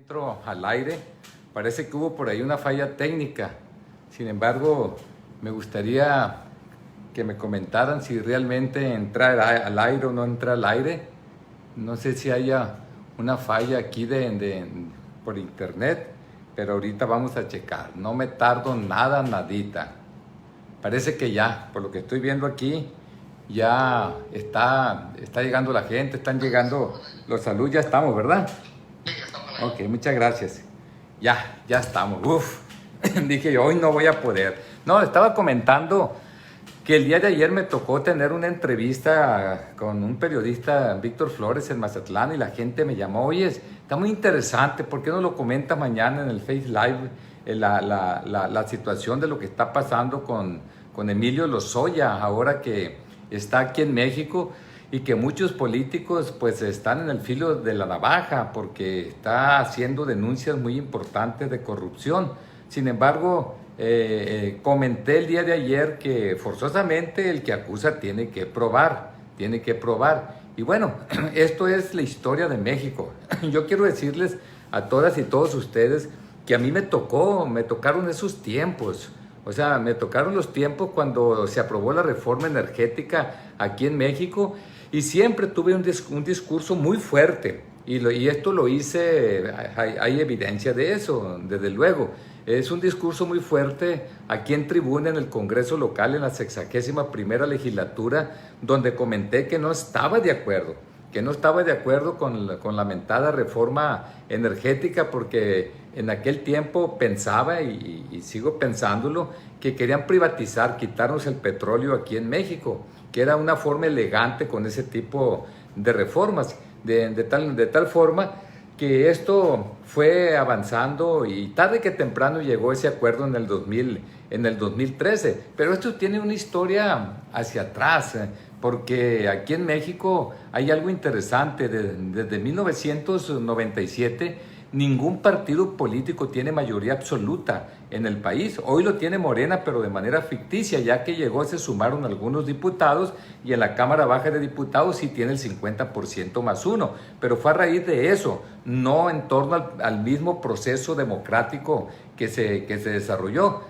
Entro al aire. Parece que hubo por ahí una falla técnica. Sin embargo, me gustaría que me comentaran si realmente entra al aire o no entra al aire. No sé si haya una falla aquí por internet, pero ahorita vamos a checar. No me tardo nada, nadita. Parece que ya, por lo que estoy viendo aquí, ya está llegando la gente, están llegando los saludos, ya estamos, ¿verdad? Ok, muchas gracias. Ya estamos. Uf, dije yo, hoy no voy a poder. No, estaba comentando que el día de ayer me tocó tener una entrevista con un periodista, Víctor Flores, en Mazatlán, y la gente me llamó, oye, está muy interesante, ¿por qué no lo comenta mañana en el Face Live la situación de lo que está pasando con Emilio Lozoya, ahora que está aquí en México? Y que muchos políticos pues están en el filo de la navaja porque está haciendo denuncias muy importantes de corrupción. Sin embargo, comenté el día de ayer que forzosamente el que acusa tiene que probar. Y bueno, esto es la historia de México. Yo quiero decirles a todas y todos ustedes que a mí me tocaron esos tiempos. O sea, me tocaron los tiempos cuando se aprobó la reforma energética aquí en México y siempre tuve un discurso muy fuerte y esto lo hice, hay evidencia de eso, desde luego. Es un discurso muy fuerte aquí en tribuna en el Congreso local en la 61ª legislatura, donde comenté que no estaba de acuerdo con la mentada reforma energética, porque en aquel tiempo pensaba y sigo pensándolo, que querían privatizar, quitarnos el petróleo aquí en México, que era una forma elegante con ese tipo de reformas, de tal forma que esto fue avanzando y tarde que temprano llegó ese acuerdo en el 2013. Pero esto tiene una historia hacia atrás, porque aquí en México hay algo interesante. Desde 1997 ningún partido político tiene mayoría absoluta en el país. Hoy lo tiene Morena, pero de manera ficticia, ya que se sumaron algunos diputados y en la Cámara Baja de Diputados sí tiene el 50% más uno. Pero fue a raíz de eso, no en torno al mismo proceso democrático que se desarrolló.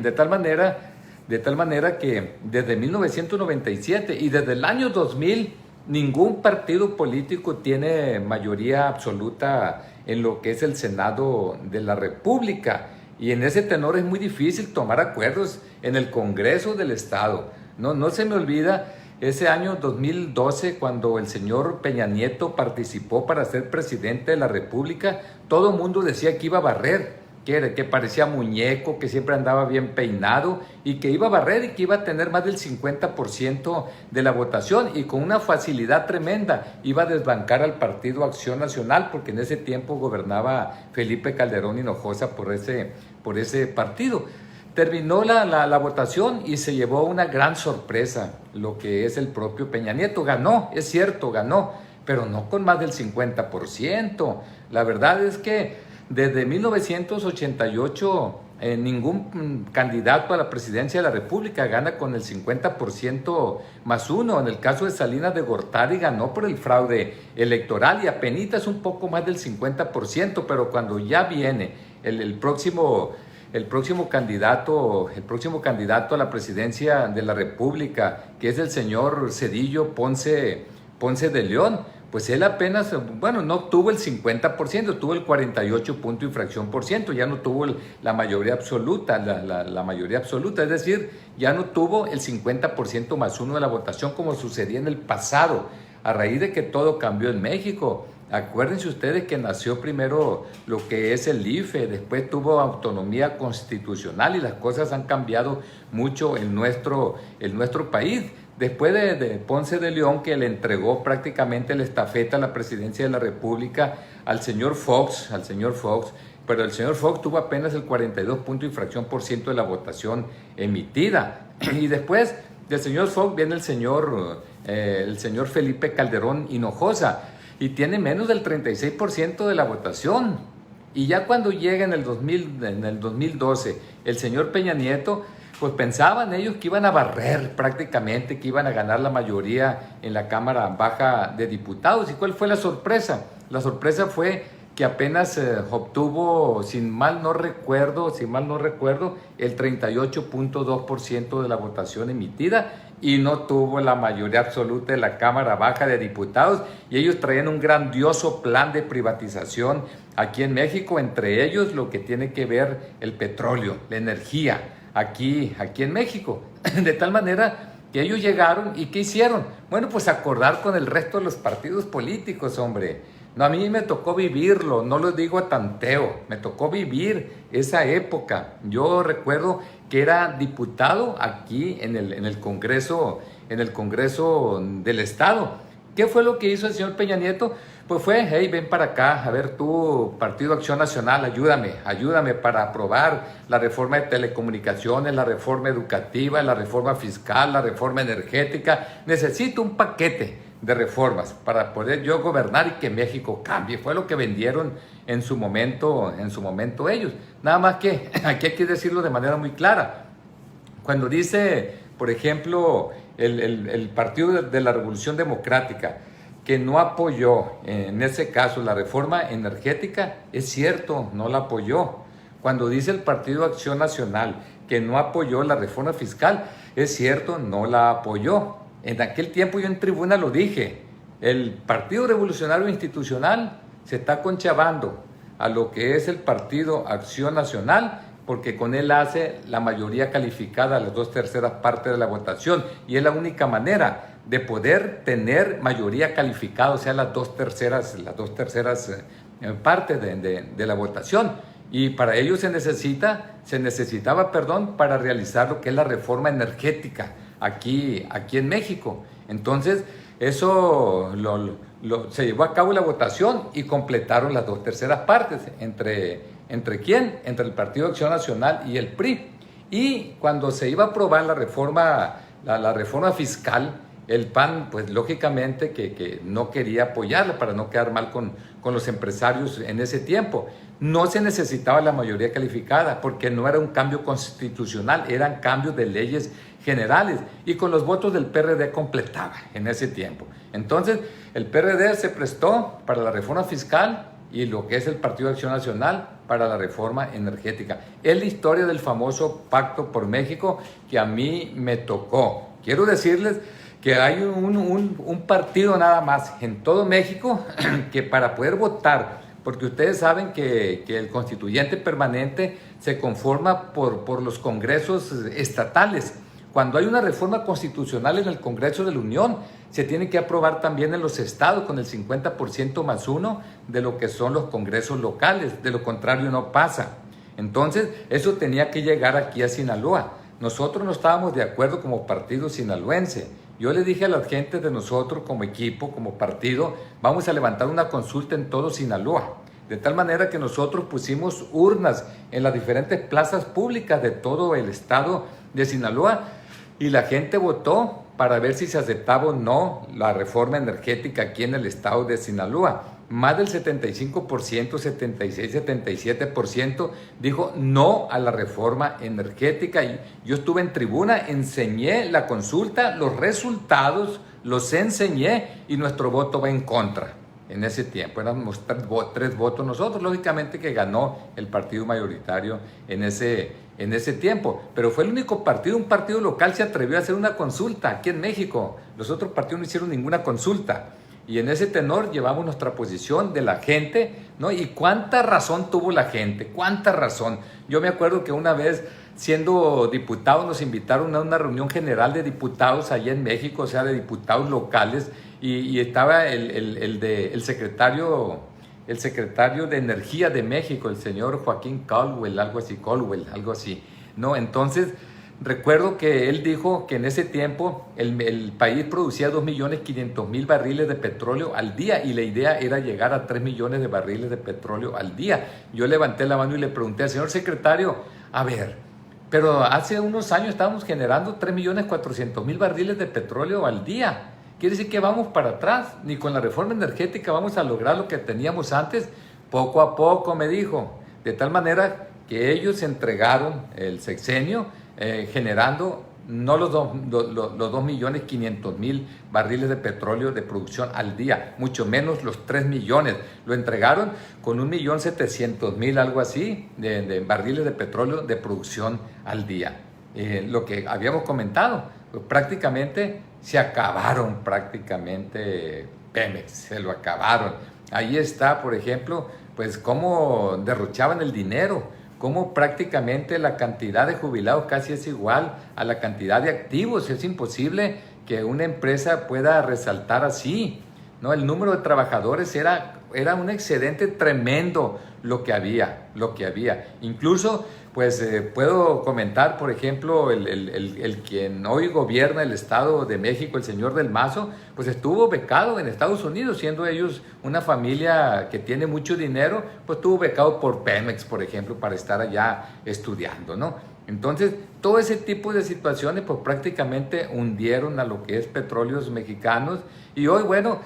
De tal manera que desde 1997 y desde el año 2000 ningún partido político tiene mayoría absoluta en lo que es el Senado de la República. Y en ese tenor es muy difícil tomar acuerdos en el Congreso del Estado. No se me olvida ese año 2012, cuando el señor Peña Nieto participó para ser presidente de la República. Todo el mundo decía que iba a barrer, que parecía muñeco, que siempre andaba bien peinado y que iba a barrer y que iba a tener más del 50% de la votación y con una facilidad tremenda iba a desbancar al Partido Acción Nacional, porque en ese tiempo gobernaba Felipe Calderón Hinojosa por ese partido. Terminó la votación y se llevó una gran sorpresa, lo que es el propio Peña Nieto. Ganó, es cierto, ganó, pero no con más del 50%. La verdad es que desde 1988 ningún candidato a la presidencia de la República gana con el 50% más uno. En el caso de Salinas de Gortari ganó por el fraude electoral y apenitas un poco más del 50%, pero cuando ya viene el próximo candidato a la presidencia de la República, que es el señor Zedillo Ponce de León, pues él apenas, no tuvo el 50%, tuvo el 48 punto y fracción por ciento, ya no tuvo la mayoría absoluta, la mayoría absoluta, es decir, ya no tuvo el 50% más uno de la votación como sucedía en el pasado, a raíz de que todo cambió en México. Acuérdense ustedes que nació primero lo que es el IFE, después tuvo autonomía constitucional y las cosas han cambiado mucho en nuestro país. Después de Ponce de León, que le entregó prácticamente la estafeta a la presidencia de la República al señor Fox, pero el señor Fox tuvo apenas el 42 punto y fracción por ciento de la votación emitida. Y después del señor Fox viene el señor Felipe Calderón Hinojosa y tiene menos del 36% de la votación. Y ya cuando llega en el 2012 el señor Peña Nieto, pues pensaban ellos que iban a barrer prácticamente, que iban a ganar la mayoría en la Cámara Baja de Diputados. ¿Y cuál fue la sorpresa? La sorpresa fue que apenas obtuvo, si mal no recuerdo, el 38.2% de la votación emitida y no tuvo la mayoría absoluta de la Cámara Baja de Diputados, y ellos traían un grandioso plan de privatización aquí en México, entre ellos lo que tiene que ver el petróleo, la energía, aquí en México, de tal manera que ellos llegaron y ¿qué hicieron? Bueno, pues acordar con el resto de los partidos políticos, hombre. No, a mí me tocó vivirlo, no lo digo a tanteo, me tocó vivir esa época. Yo recuerdo que era diputado aquí en el Congreso del Estado. ¿Qué fue lo que hizo el señor Peña Nieto? Pues fue, hey, ven para acá, a ver tú, Partido Acción Nacional, ayúdame para aprobar la reforma de telecomunicaciones, la reforma educativa, la reforma fiscal, la reforma energética. Necesito un paquete de reformas para poder yo gobernar y que México cambie. Fue lo que vendieron en su momento ellos. Nada más que aquí hay que decirlo de manera muy clara. Cuando dice, por ejemplo, el Partido de la Revolución Democrática, que no apoyó, en ese caso, la reforma energética, es cierto, no la apoyó. Cuando dice el Partido Acción Nacional que no apoyó la reforma fiscal, es cierto, no la apoyó. En aquel tiempo yo en tribuna lo dije, el Partido Revolucionario Institucional se está conchavando a lo que es el Partido Acción Nacional, porque con él hace la mayoría calificada, las 2/3 partes de la votación, y es la única manera de poder tener mayoría calificada, o sea, las 2/3 partes de la votación. Y para ello se necesitaba para realizar lo que es la reforma energética aquí en México. Entonces, eso se llevó a cabo la votación y completaron las 2/3 partes. ¿Entre quién? Entre el Partido Acción Nacional y el PRI. Y cuando se iba a aprobar la reforma fiscal, el PAN, pues lógicamente que no quería apoyarla para no quedar mal con los empresarios en ese tiempo. No se necesitaba la mayoría calificada porque no era un cambio constitucional, eran cambios de leyes generales, y con los votos del PRD completaba en ese tiempo. Entonces, el PRD se prestó para la reforma fiscal y lo que es el Partido de Acción Nacional para la reforma energética. Es la historia del famoso Pacto por México que a mí me tocó. Quiero decirles que hay un partido nada más en todo México que para poder votar, porque ustedes saben que el constituyente permanente se conforma por los congresos estatales. Cuando hay una reforma constitucional en el Congreso de la Unión, se tiene que aprobar también en los estados con el 50% más 1 de lo que son los congresos locales. De lo contrario no pasa. Entonces, eso tenía que llegar aquí a Sinaloa. Nosotros no estábamos de acuerdo como partido sinaloense. Yo le dije a la gente de nosotros como equipo, como partido, vamos a levantar una consulta en todo Sinaloa. De tal manera que nosotros pusimos urnas en las diferentes plazas públicas de todo el estado de Sinaloa y la gente votó para ver si se aceptaba o no la reforma energética aquí en el estado de Sinaloa. Más del 75%, 76, 77% dijo no a la reforma energética. Y yo estuve en tribuna, enseñé la consulta, los resultados los enseñé y nuestro voto va en contra. En ese tiempo éramos 3 votos nosotros, lógicamente que ganó el partido mayoritario en ese tiempo, pero fue el único partido, un partido local se atrevió a hacer una consulta aquí en México. Los otros partidos no hicieron ninguna consulta. Y en ese tenor llevamos nuestra posición de la gente, ¿no? Y cuánta razón tuvo la gente, cuánta razón. Yo me acuerdo que una vez, siendo diputado, nos invitaron a una reunión general de diputados allá en México, o sea, de diputados locales, y estaba el secretario de Energía de México, el señor Joaquín Caldwell, algo así, ¿no? Entonces, recuerdo que él dijo que en ese tiempo el país producía 2.500.000 barriles de petróleo al día y la idea era llegar a 3 millones de barriles de petróleo al día. Yo levanté la mano y le pregunté al señor secretario, a ver, pero hace unos años estábamos generando 3.400.000 barriles de petróleo al día. Quiere decir que vamos para atrás, ni con la reforma energética vamos a lograr lo que teníamos antes. Poco a poco, me dijo, de tal manera que ellos entregaron el sexenio generando no los 2.500.000 barriles de petróleo de producción al día, mucho menos los 3 millones. Lo entregaron con 1.700.000, algo así, de barriles de petróleo de producción al día. Lo que habíamos comentado, pues prácticamente se acabaron Pemex, se lo acabaron. Ahí está, por ejemplo, pues cómo derrochaban el dinero, cómo prácticamente la cantidad de jubilados casi es igual a la cantidad de activos. Es imposible que una empresa pueda resaltar así, ¿no? El número de trabajadores era un excedente tremendo lo que había. Incluso, pues puedo comentar, por ejemplo, el quien hoy gobierna el Estado de México, el señor Del Mazo, pues estuvo becado en Estados Unidos, siendo ellos una familia que tiene mucho dinero, pues estuvo becado por Pemex, por ejemplo, para estar allá estudiando, ¿no? Entonces, todo ese tipo de situaciones, pues prácticamente hundieron a lo que es Petróleos Mexicanos, y hoy, bueno,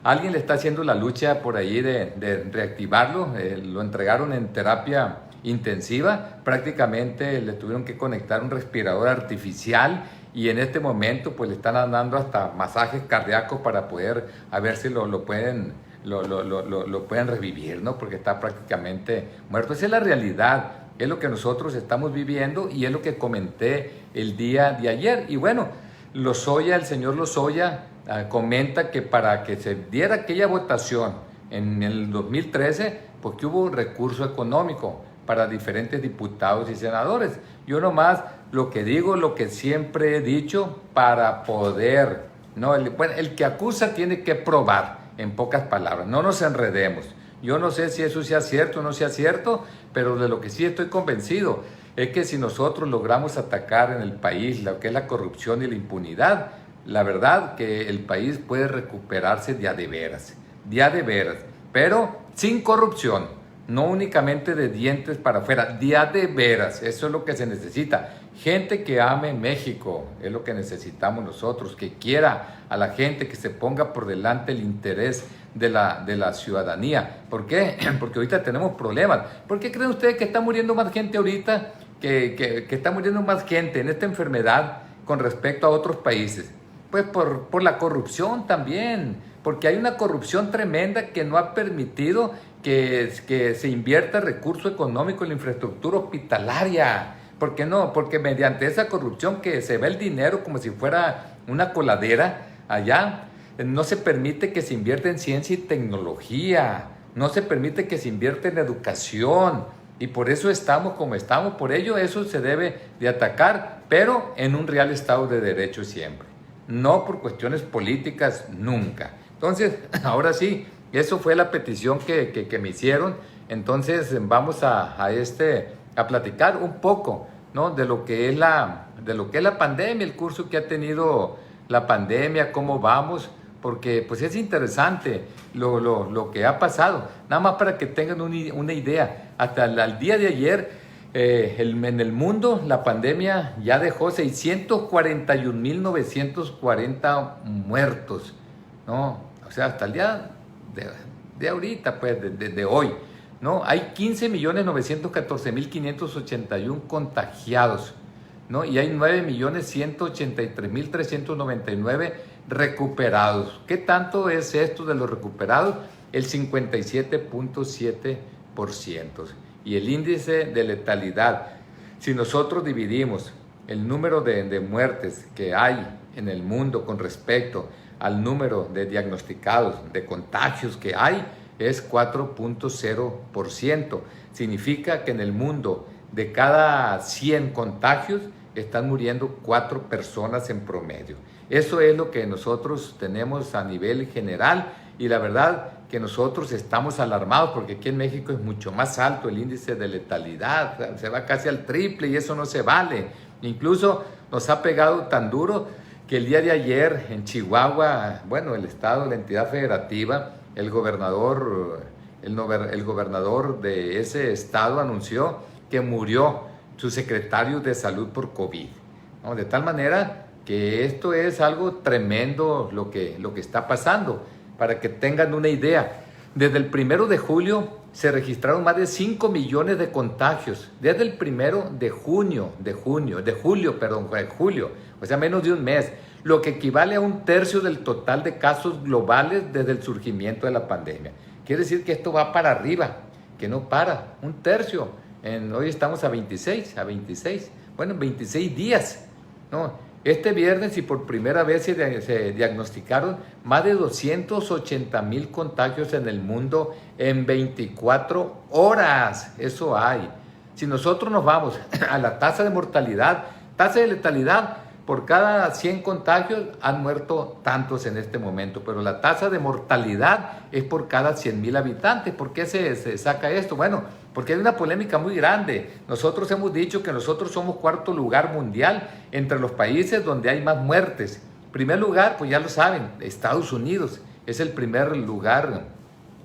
alguien le está haciendo la lucha por ahí de reactivarlo. Lo entregaron en terapia intensiva, prácticamente le tuvieron que conectar un respirador artificial y en este momento pues le están dando hasta masajes cardíacos para poder a ver si lo pueden revivir, ¿no? Porque está prácticamente muerto. Esa es la realidad, es lo que nosotros estamos viviendo y es lo que comenté el día de ayer. Y bueno, el señor Lozoya comenta que para que se diera aquella votación en el 2013, porque hubo un recurso económico para diferentes diputados y senadores. Yo nomás lo que digo, lo que siempre he dicho, para poder, ¿no? El que acusa tiene que probar, en pocas palabras, no nos enredemos. Yo no sé si eso sea cierto o no sea cierto, pero de lo que sí estoy convencido es que si nosotros logramos atacar en el país lo que es la corrupción y la impunidad, la verdad que el país puede recuperarse de a de veras, pero sin corrupción, no únicamente de dientes para afuera, de a de veras. Eso es lo que se necesita. Gente que ame México, es lo que necesitamos nosotros, que quiera a la gente, que se ponga por delante el interés de la ciudadanía. ¿Por qué? Porque ahorita tenemos problemas. ¿Por qué creen ustedes que está muriendo más gente ahorita, que está muriendo más gente en esta enfermedad con respecto a otros países? Pues por la corrupción también, porque hay una corrupción tremenda que no ha permitido que se invierta recurso económico en la infraestructura hospitalaria. ¿Por qué no? Porque mediante esa corrupción que se ve el dinero como si fuera una coladera allá, no se permite que se invierta en ciencia y tecnología, no se permite que se invierta en educación, y por eso estamos como estamos. Por ello eso se debe de atacar, pero en un real Estado de Derecho siempre, no por cuestiones políticas nunca. Entonces, ahora sí, eso fue la petición que me hicieron. Entonces vamos a platicar un poco, ¿no? de lo que es la pandemia, el curso que ha tenido la pandemia, cómo vamos, porque pues es interesante lo que ha pasado. Nada más para que tengan una idea, hasta el día de ayer en el mundo la pandemia ya dejó 641.940 muertos, ¿no? O sea, hasta el día de ahorita, pues, de hoy, ¿no? Hay 15.914.581 contagiados, ¿no? Y hay 9.183.399 recuperados. ¿Qué tanto es esto de los recuperados? El 57.7%. Y el índice de letalidad, si nosotros dividimos el número de muertes que hay en el mundo con respecto al número de diagnosticados, de contagios que hay, es 4.0%. Significa que en el mundo de cada 100 contagios están muriendo 4 personas en promedio. Eso es lo que nosotros tenemos a nivel general, y la verdad que nosotros estamos alarmados porque aquí en México es mucho más alto el índice de letalidad, se va casi al triple y eso no se vale. Incluso nos ha pegado tan duro que el día de ayer en Chihuahua, bueno, el estado, la entidad federativa, el gobernador de ese estado anunció que murió su secretario de salud por COVID, ¿no? De tal manera que esto es algo tremendo lo que está pasando. Para que tengan una idea, Desde el 1 de julio se registraron más de 5 millones de contagios. Desde el 1 de julio, o sea, menos de un mes, lo que equivale a 1/3 del total de casos globales desde el surgimiento de la pandemia. Quiere decir que esto va para arriba, que no para, 1/3. Hoy estamos a 26, bueno, en 26 días, ¿no? Este viernes y por primera vez se diagnosticaron más de 280,000 contagios en el mundo en 24 horas. Eso hay. Si nosotros nos vamos a la tasa de mortalidad, tasa de letalidad, por cada 100 contagios han muerto tantos en este momento, pero la tasa de mortalidad es por cada 100,000 habitantes. ¿Por qué se saca esto? Bueno, porque hay una polémica muy grande. Nosotros hemos dicho que nosotros somos 4º lugar mundial entre los países donde hay más muertes. Primer lugar, pues ya lo saben, Estados Unidos es el primer lugar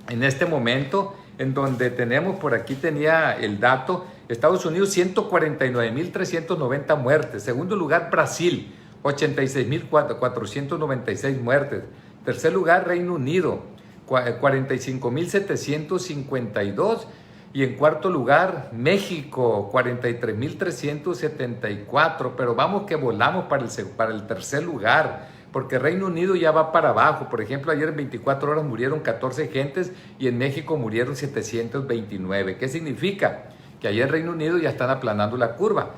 en este momento, en donde tenemos, por aquí tenía el dato, Estados Unidos 149,390 muertes. Segundo lugar, Brasil, 86,496 muertes. Tercer lugar, Reino Unido, 45,752. Y en cuarto lugar, México, 43,374. Pero vamos que volamos para el tercer lugar, porque Reino Unido ya va para abajo. Por ejemplo, ayer en 24 horas murieron 14 gentes y en México murieron 729. ¿Qué significa? Que ayer en Reino Unido ya están aplanando la curva.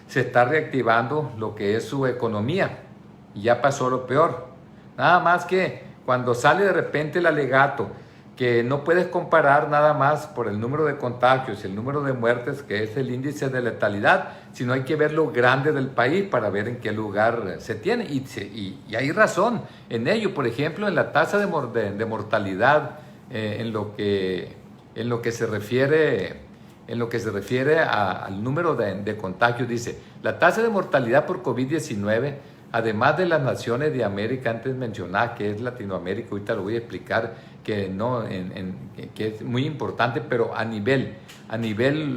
Se está reactivando lo que es su economía y ya pasó lo peor. Nada más que cuando sale de repente el alegato que no puedes comparar nada más por el número de contagios y el número de muertes, que es el índice de letalidad, sino hay que ver lo grande del país para ver en qué lugar se tiene. Y hay razón en ello. Por ejemplo, en la tasa de mortalidad, en lo que se refiere al número de contagios, dice, la tasa de mortalidad por COVID-19, además de las naciones de América antes mencionadas, que es Latinoamérica, ahorita lo voy a explicar, que es muy importante, pero a nivel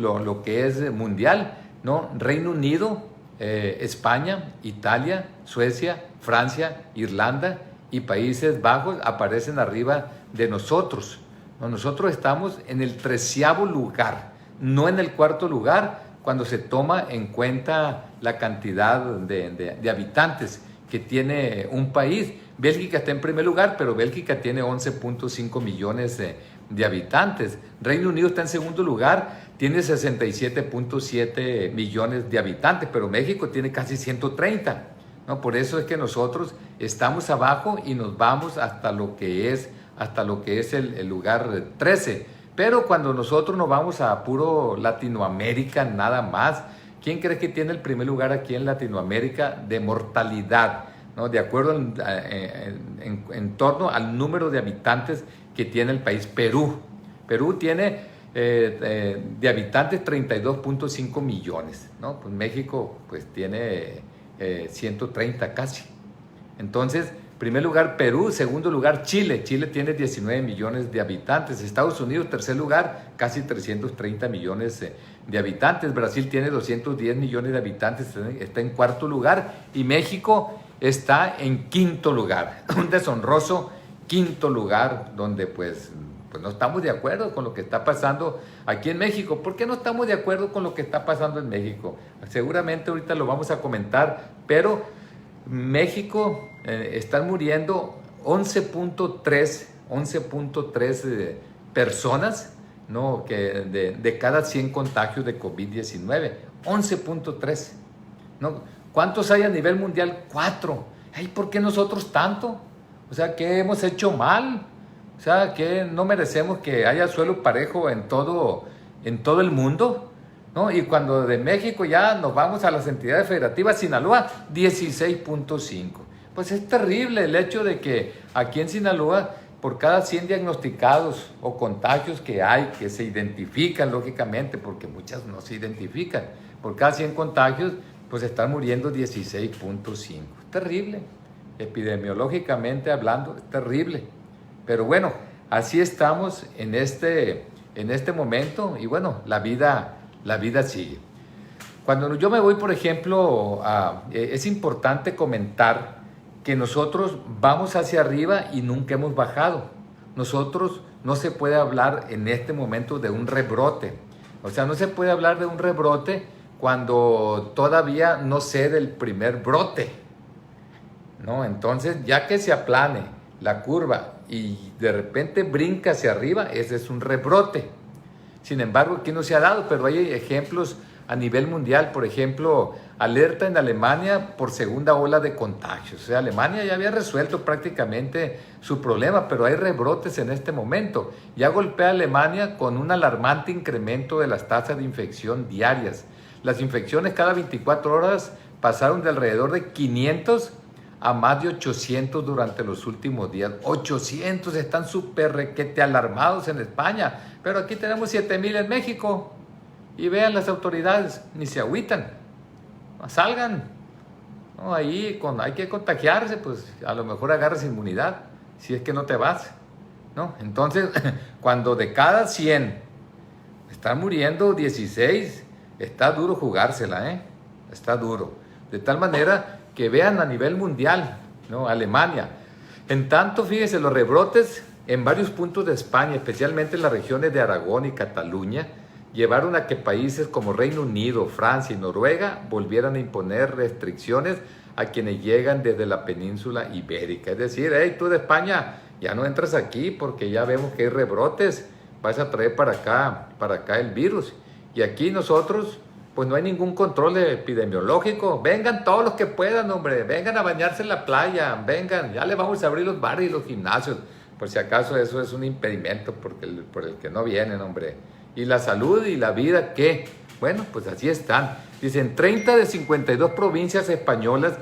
lo que es mundial, ¿no? Reino Unido, España, Italia, Suecia, Francia, Irlanda y Países Bajos aparecen arriba de nosotros, ¿no? Nosotros estamos en el 13º lugar, no en el 4º lugar, cuando se toma en cuenta la cantidad de habitantes que tiene un país. Bélgica está en primer lugar, pero Bélgica tiene 11.5 millones de habitantes. Reino Unido está en segundo lugar, tiene 67.7 millones de habitantes, pero México tiene casi 130, ¿no? Por eso es que nosotros estamos abajo y nos vamos hasta lo que es el lugar 13. Pero cuando nosotros nos vamos a puro Latinoamérica nada más, ¿quién cree que tiene el primer lugar aquí en Latinoamérica de mortalidad, ¿no? De acuerdo en torno al número de habitantes que tiene el país? Perú. Perú tiene de habitantes 32.5 millones, ¿no? Pues México pues tiene 130 casi. Entonces, primer lugar Perú, segundo lugar Chile. Chile tiene 19 millones de habitantes. Estados Unidos, tercer lugar, casi 330 millones de habitantes. Brasil tiene 210 millones de habitantes, está en cuarto lugar. Y México está en quinto lugar. Un deshonroso quinto lugar donde pues no estamos de acuerdo con lo que está pasando aquí en México. ¿Por qué no estamos de acuerdo con lo que está pasando en México? Seguramente ahorita lo vamos a comentar, pero México están muriendo 11.3 personas, ¿no? de cada 100 contagios de COVID-19. 11.3, ¿no? ¿Cuántos hay a nivel mundial? 4. Ay, ¿por qué nosotros tanto? O sea, ¿qué hemos hecho mal? O sea, ¿que no merecemos que haya suelo parejo en todo el mundo? ¿No? Y cuando de México ya nos vamos a las entidades federativas, Sinaloa, 16.5. Pues es terrible el hecho de que aquí en Sinaloa, por cada 100 diagnosticados o contagios que hay, que se identifican lógicamente, porque muchas no se identifican, por cada 100 contagios, pues están muriendo 16.5. Terrible, epidemiológicamente hablando, es terrible. Pero bueno, así estamos en este momento y bueno, la vida sigue. Cuando yo me voy, por ejemplo, es importante comentar que nosotros vamos hacia arriba y nunca hemos bajado. nosotros no se puede hablar en este momento de un rebrote. O sea, no se puede hablar de un rebrote cuando todavía no cede el primer brote, ¿no? Entonces, ya que se aplane la curva y de repente brinca hacia arriba, ese es un rebrote. Sin embargo, aquí no se ha dado, pero hay ejemplos a nivel mundial. Por ejemplo, alerta en Alemania por segunda ola de contagios. O sea, Alemania ya había resuelto prácticamente su problema, pero hay rebrotes en este momento. Ya golpea a Alemania con un alarmante incremento de las tasas de infección diarias. Las infecciones cada 24 horas pasaron de alrededor de 500 a más de 800 durante los últimos días. 800, están súper requete alarmados en España, pero aquí tenemos 7,000 en México. Y vean las autoridades, ni se agüitan, salgan, ¿no? Ahí hay que contagiarse, pues a lo mejor agarras inmunidad, si es que no te vas, ¿no? Entonces, cuando de cada 100 están muriendo 16, está duro jugársela, está duro. De tal manera que vean a nivel mundial, ¿no? Alemania. En tanto, fíjense, los rebrotes en varios puntos de España, especialmente en las regiones de Aragón y Cataluña, llevaron a que países como Reino Unido, Francia y Noruega volvieran a imponer restricciones a quienes llegan desde la península ibérica. Es decir, hey, tú de España ya no entras aquí porque ya vemos que hay rebrotes, vas a traer para acá el virus. Y aquí nosotros, pues no hay ningún control epidemiológico. Vengan todos los que puedan, hombre, vengan a bañarse en la playa, vengan, ya le vamos a abrir los bares y los gimnasios. Por si acaso eso es un impedimento por el que no vienen, hombre. ¿Y la salud y la vida qué? Bueno, pues así están. Dicen, 30 de 52 provincias españolas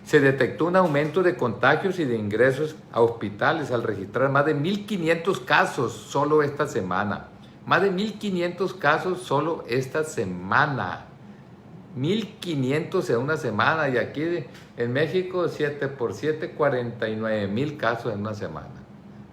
se detectó un aumento de contagios y de ingresos a hospitales al registrar más de 1,500 casos solo esta semana. Más de 1,500 casos solo esta semana. 1,500 en una semana. Y aquí en México, 7 por 7, 49,000 casos en una semana,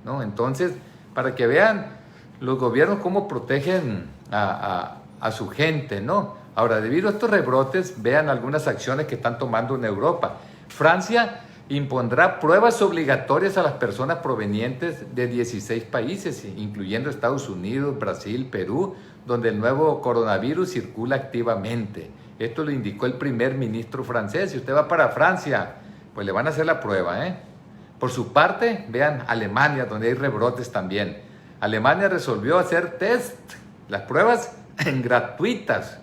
¿no? Entonces, para que vean los gobiernos cómo protegen a su gente, ¿no? Ahora, debido a estos rebrotes, vean algunas acciones que están tomando en Europa. Francia impondrá pruebas obligatorias a las personas provenientes de 16 países, incluyendo Estados Unidos, Brasil, Perú, donde el nuevo coronavirus circula activamente. Esto lo indicó el primer ministro francés. Si usted va para Francia, pues le van a hacer la prueba, Por su parte, vean Alemania, donde hay rebrotes también. Alemania resolvió hacer las pruebas gratuitas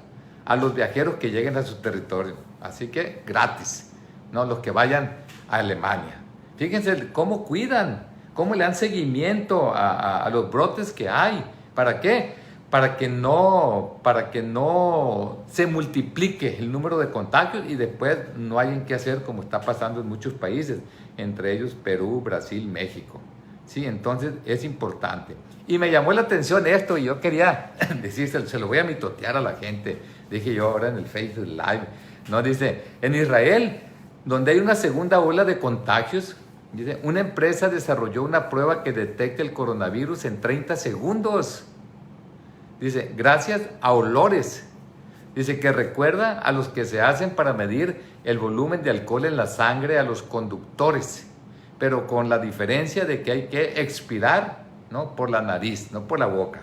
a los viajeros que lleguen a su territorio. Así que gratis, ¿no? Los que vayan a Alemania. Fíjense cómo cuidan, cómo le dan seguimiento a los brotes que hay. ¿Para qué? Para que no se multiplique el número de contagios y después no hayan que hacer como está pasando en muchos países, entre ellos Perú, Brasil, México. Sí, entonces es importante. Y me llamó la atención esto y yo quería decírselo, se lo voy a mitotear a la gente. Dije yo ahora en el Facebook Live. No, dice, en Israel, donde hay una segunda ola de contagios, dice, una empresa desarrolló una prueba que detecta el coronavirus en 30 segundos. Dice, gracias a olores. Dice que recuerda a los que se hacen para medir el volumen de alcohol en la sangre a los conductores, pero con la diferencia de que hay que expirar, ¿no? Por la nariz, no por la boca,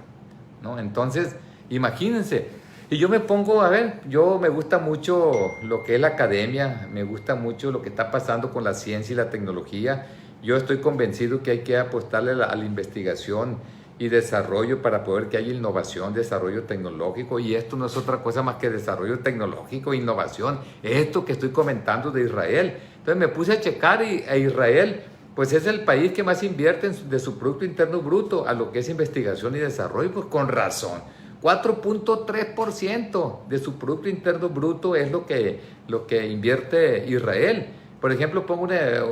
¿no? Entonces, imagínense. Y yo me pongo, yo me gusta mucho lo que es la academia, me gusta mucho lo que está pasando con la ciencia y la tecnología. Yo estoy convencido que hay que apostarle a la investigación y desarrollo para poder que haya innovación, desarrollo tecnológico, y esto no es otra cosa más que desarrollo tecnológico e innovación, esto que estoy comentando de Israel. Entonces me puse a checar y Israel pues es el país que más invierte de su Producto Interno Bruto a lo que es investigación y desarrollo, pues con razón. 4.3% de su Producto Interno Bruto es lo que invierte Israel. Por ejemplo, pongo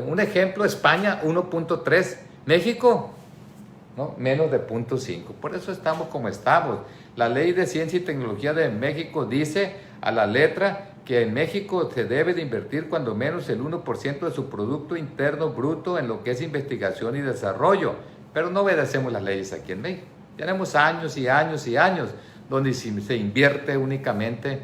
un ejemplo, España 1.3, México, ¿no? Menos de 0.5. Por eso estamos como estamos. La Ley de Ciencia y Tecnología de México dice a la letra que en México se debe de invertir cuando menos el 1% de su Producto Interno Bruto en lo que es investigación y desarrollo. Pero no obedecemos las leyes aquí en México. Tenemos años y años y años donde se invierte únicamente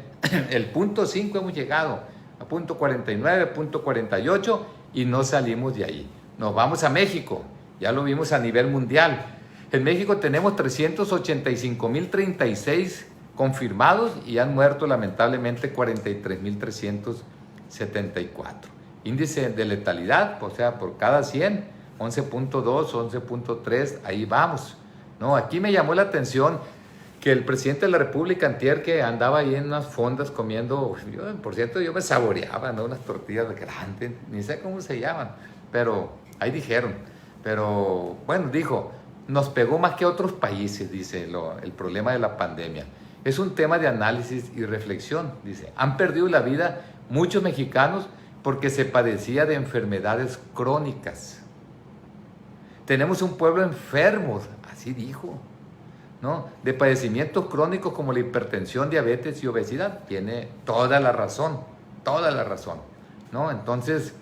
el 0.5, hemos llegado a 0.49, 0.48 y no salimos de ahí. Nos vamos a México Ya lo vimos a nivel mundial. En México tenemos 385.036 confirmados y han muerto lamentablemente 43.374. Índice de letalidad, o sea, por cada 100, 11.2, 11.3, ahí vamos. No, aquí me llamó la atención que el presidente de la República antier, que andaba ahí en unas fondas comiendo, por cierto, yo me saboreaba, ¿no? Unas tortillas grandes, ni sé cómo se llaman, pero ahí dijeron. Pero bueno, dijo, nos pegó más que a otros países, dice, el problema de la pandemia. Es un tema de análisis y reflexión, dice. Han perdido la vida muchos mexicanos porque se padecía de enfermedades crónicas. Tenemos un pueblo enfermo, así dijo, ¿no? De padecimientos crónicos como la hipertensión, diabetes y obesidad. Tiene toda la razón, ¿no? Entonces,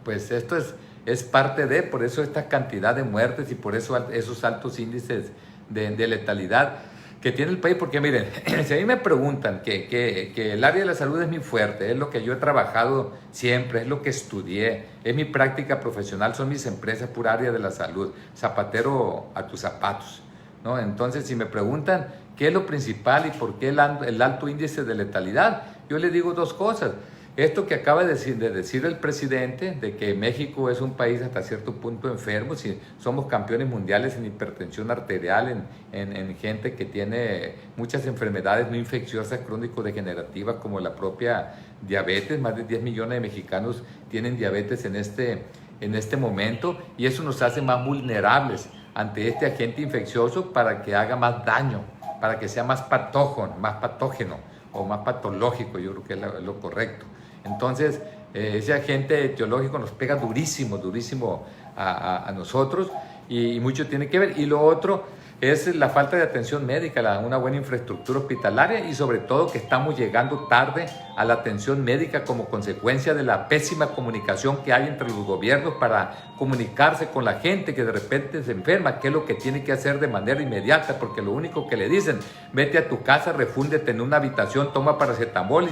pues esto es parte de, por eso esta cantidad de muertes y por eso esos altos índices de letalidad que tiene el país. Porque miren, si a mí me preguntan que el área de la salud es muy fuerte, es lo que yo he trabajado siempre, es lo que estudié, es mi práctica profesional, son mis empresas, pura área de la salud, zapatero a tus zapatos, ¿no? Entonces, si me preguntan qué es lo principal y por qué el alto índice de letalidad, yo les digo dos cosas. Esto que acaba de decir el presidente, de que México es un país hasta cierto punto enfermo, si somos campeones mundiales en hipertensión arterial, en gente que tiene muchas enfermedades no infecciosas crónico-degenerativas como la propia diabetes, más de 10 millones de mexicanos tienen diabetes en este momento, y eso nos hace más vulnerables ante este agente infeccioso para que haga más daño, para que sea más patógeno o más patológico, yo creo que es lo correcto. Entonces, ese agente etiológico nos pega durísimo a nosotros y mucho tiene que ver. Y lo otro es la falta de atención médica, una buena infraestructura hospitalaria y sobre todo que estamos llegando tarde a la atención médica como consecuencia de la pésima comunicación que hay entre los gobiernos para comunicarse con la gente que de repente se enferma, qué es lo que tiene que hacer de manera inmediata, porque lo único que le dicen, vete a tu casa, refúndete en una habitación, toma paracetamol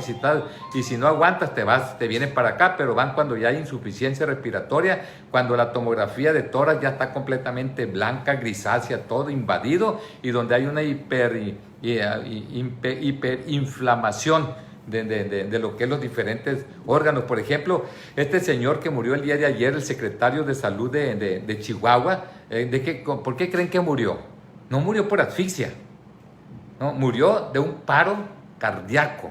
y si no aguantas te vienen para acá, pero van cuando ya hay insuficiencia respiratoria, cuando la tomografía de tórax ya está completamente blanca, grisácea, todo invadido y donde hay una hiperinflamación de lo que es los diferentes órganos. Por ejemplo, este señor que murió el día de ayer, el secretario de Salud de Chihuahua, ¿por qué creen que murió? No murió por asfixia, ¿no? Murió de un paro cardíaco,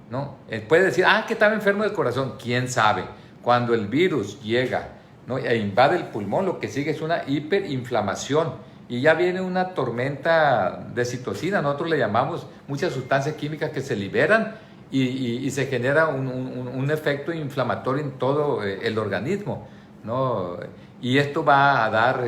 ¿no? Puede decir, que estaba enfermo del corazón, quién sabe. Cuando el virus llega, ¿no?, e invade el pulmón, lo que sigue es una hiperinflamación. Y ya viene una tormenta de citocina, nosotros le llamamos muchas sustancias químicas que se liberan y se genera un efecto inflamatorio en todo el organismo, ¿no? Y esto va a dar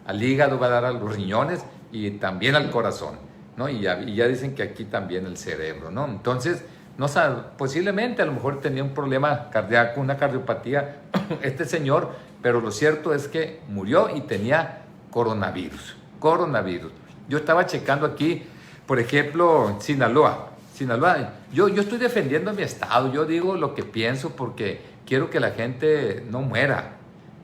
al hígado, va a dar a los riñones y también al corazón, ¿no? Y ya dicen que aquí también el cerebro, ¿no? Entonces, no sabe, posiblemente a lo mejor tenía un problema cardíaco, una cardiopatía este señor, pero lo cierto es que murió y tenía coronavirus. Yo estaba checando aquí, por ejemplo, Sinaloa. Yo estoy defendiendo mi estado, yo digo lo que pienso porque quiero que la gente no muera,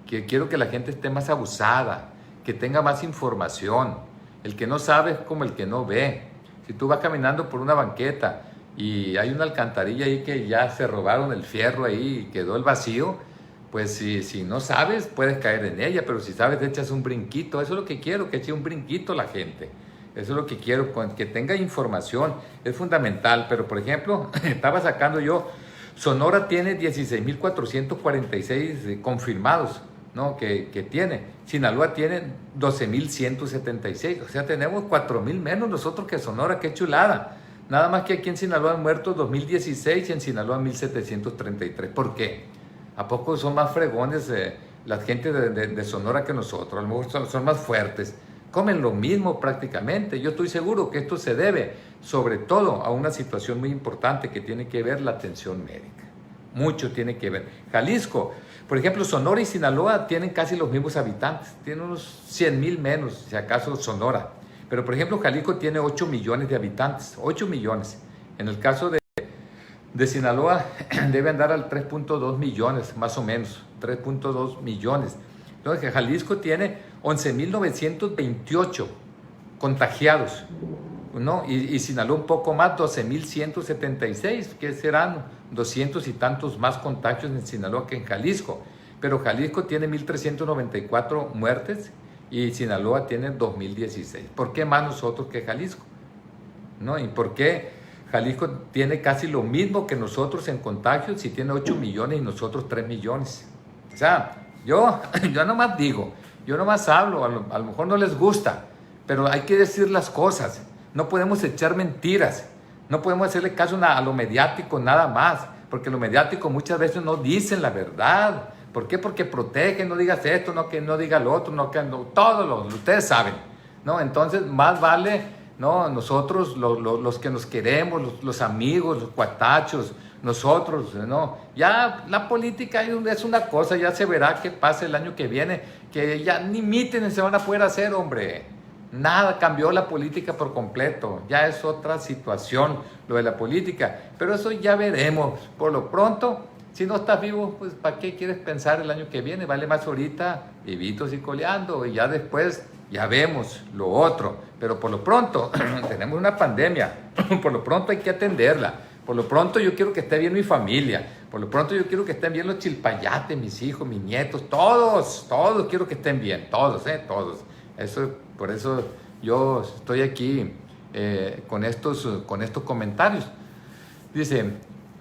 que quiero que la gente esté más abusada, que tenga más información. El que no sabe es como el que no ve. Si tú vas caminando por una banqueta y hay una alcantarilla ahí que ya se robaron el fierro ahí y quedó el vacío, pues si no sabes, puedes caer en ella, pero si sabes, te echas un brinquito. Eso es lo que quiero, que eche un brinquito la gente. Eso es lo que quiero, que tenga información, es fundamental. Pero, por ejemplo, estaba sacando yo, Sonora tiene 16.446 confirmados, ¿no?, que tiene. Sinaloa tiene 12.176, o sea, tenemos 4.000 menos nosotros que Sonora, qué chulada. Nada más que aquí en Sinaloa han muerto 2.016 y en Sinaloa 1.733. ¿Por qué? ¿A poco son más fregones la gente de Sonora que nosotros? A lo mejor son más fuertes. Comen lo mismo prácticamente. Yo estoy seguro que esto se debe, sobre todo, a una situación muy importante que tiene que ver la atención médica. Mucho tiene que ver. Jalisco, por ejemplo, Sonora y Sinaloa tienen casi los mismos habitantes. Tienen unos 100,000 menos, si acaso Sonora. Pero, por ejemplo, Jalisco tiene 8 millones de habitantes. 8 millones. En el caso de Sinaloa debe andar al 3.2 millones, más o menos, 3.2 millones. Entonces, Jalisco tiene 11.928 contagiados, ¿no? Y Sinaloa un poco más, 12.176, que serán 200 y tantos más contagios en Sinaloa que en Jalisco. Pero Jalisco tiene 1.394 muertes y Sinaloa tiene 2.016. ¿Por qué más nosotros que Jalisco? ¿No? ¿Y por qué Jalisco tiene casi lo mismo que nosotros en contagios si tiene 8 millones y nosotros 3 millones? O sea, yo nomás digo, yo nomás hablo, a lo mejor no les gusta, pero hay que decir las cosas. No podemos echar mentiras, no podemos hacerle caso a lo mediático nada más, porque lo mediático muchas veces no dicen la verdad. ¿Por qué? Porque protegen, no digas esto, no que no diga lo otro, todos ustedes saben, ¿no? Entonces más vale, ¿no? Nosotros, los que nos queremos, los amigos, los cuatachos, nosotros, ¿no? Ya la política es una cosa, ya se verá qué pasa el año que viene, que ya ni mítines se van a poder hacer, hombre. Nada, cambió la política por completo, ya es otra situación lo de la política, pero eso ya veremos. Por lo pronto, si no estás vivo, pues ¿para qué quieres pensar el año que viene? Vale más ahorita vivitos y coleando, y ya después ya vemos lo otro. Pero por lo pronto tenemos una pandemia, por lo pronto hay que atenderla. Por lo pronto yo quiero que esté bien mi familia, por lo pronto yo quiero que estén bien los chilpayates, mis hijos, mis nietos, todos quiero que estén bien, todos. Por eso yo estoy aquí con estos comentarios. Dice,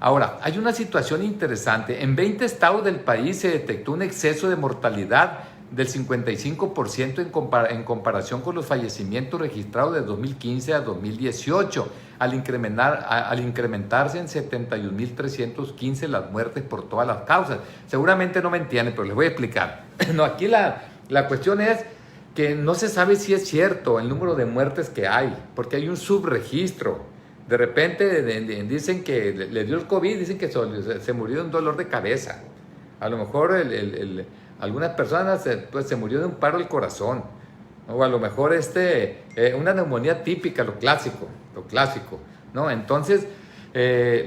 ahora, hay una situación interesante. En 20 estados del país se detectó un exceso de mortalidad del 55% en comparación con los fallecimientos registrados de 2015 a 2018, al incrementarse en 71.315 las muertes por todas las causas. Seguramente no me entienden, pero les voy a explicar. No, aquí la cuestión es que no se sabe si es cierto el número de muertes que hay, porque hay un subregistro. De repente dicen que le dio el COVID, dicen que se murió de un dolor de cabeza. A lo mejor algunas personas pues, se murió de un paro al corazón. O a lo mejor una neumonía típica, lo clásico, ¿no? Entonces,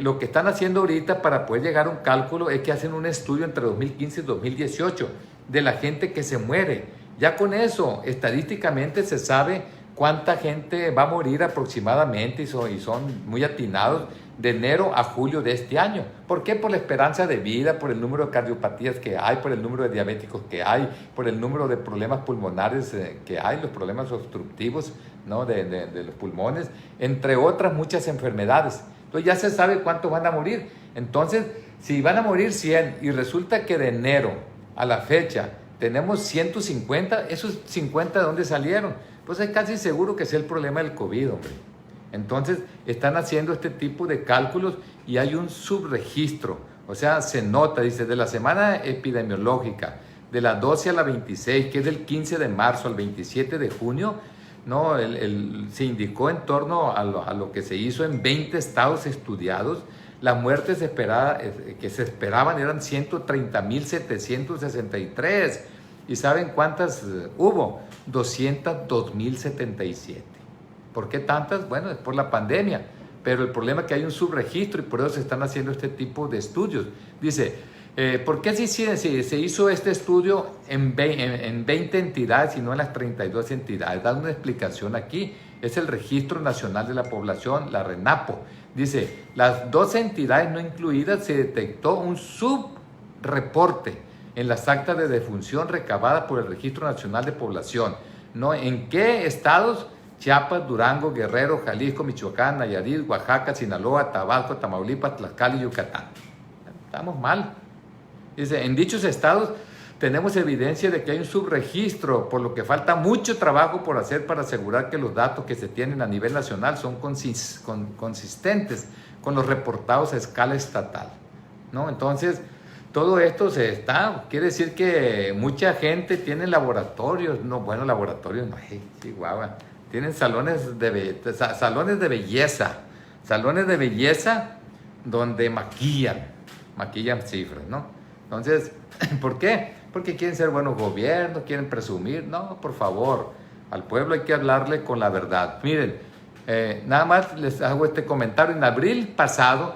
lo que están haciendo ahorita para poder llegar a un cálculo es que hacen un estudio entre 2015 y 2018 de la gente que se muere. Ya con eso, estadísticamente se sabe cuánta gente va a morir aproximadamente y son muy atinados de enero a julio de este año. ¿Por qué? Por la esperanza de vida, por el número de cardiopatías que hay, por el número de diabéticos que hay, por el número de problemas pulmonares que hay, los problemas obstructivos, ¿no? de los pulmones, entre otras muchas enfermedades. Entonces ya se sabe cuántos van a morir. Entonces, si van a morir 100 y resulta que de enero a la fecha tenemos 150, esos 50 ¿de dónde salieron? Pues es casi seguro que es el problema del COVID, hombre. Entonces están haciendo este tipo de cálculos y hay un subregistro. O sea, se nota, dice, de la semana epidemiológica, de la 12 a la 26, que es del 15 de marzo al 27 de junio, ¿no? Se indicó en torno a lo que se hizo en 20 estados estudiados. Las muertes que se esperaban eran 130.763. ¿Y saben cuántas hubo? 202.077. ¿Por qué tantas? Bueno, es por la pandemia. Pero el problema es que hay un subregistro y por eso se están haciendo este tipo de estudios. Dice, ¿por qué se hizo este estudio en 20 entidades y no en las 32 entidades? Da una explicación aquí. Es el Registro Nacional de la Población, la RENAPO. Dice, las 12 entidades no incluidas se detectó un subreporte en las actas de defunción recabadas por el Registro Nacional de Población. ¿No? ¿En qué estados? Chiapas, Durango, Guerrero, Jalisco, Michoacán, Nayarit, Oaxaca, Sinaloa, Tabasco, Tamaulipas, Tlaxcala y Yucatán. Estamos mal. Dice, en dichos estados tenemos evidencia de que hay un subregistro, por lo que falta mucho trabajo por hacer para asegurar que los datos que se tienen a nivel nacional son consistentes con los reportados a escala estatal, ¿no? Entonces, todo esto quiere decir que mucha gente tiene laboratorios, laboratorios no hay, Chihuahua, tienen salones de belleza donde maquillan cifras, ¿no? Entonces, ¿por qué? Porque quieren ser buenos gobiernos, quieren presumir. No, por favor, al pueblo hay que hablarle con la verdad. Miren, nada más les hago este comentario. En abril pasado,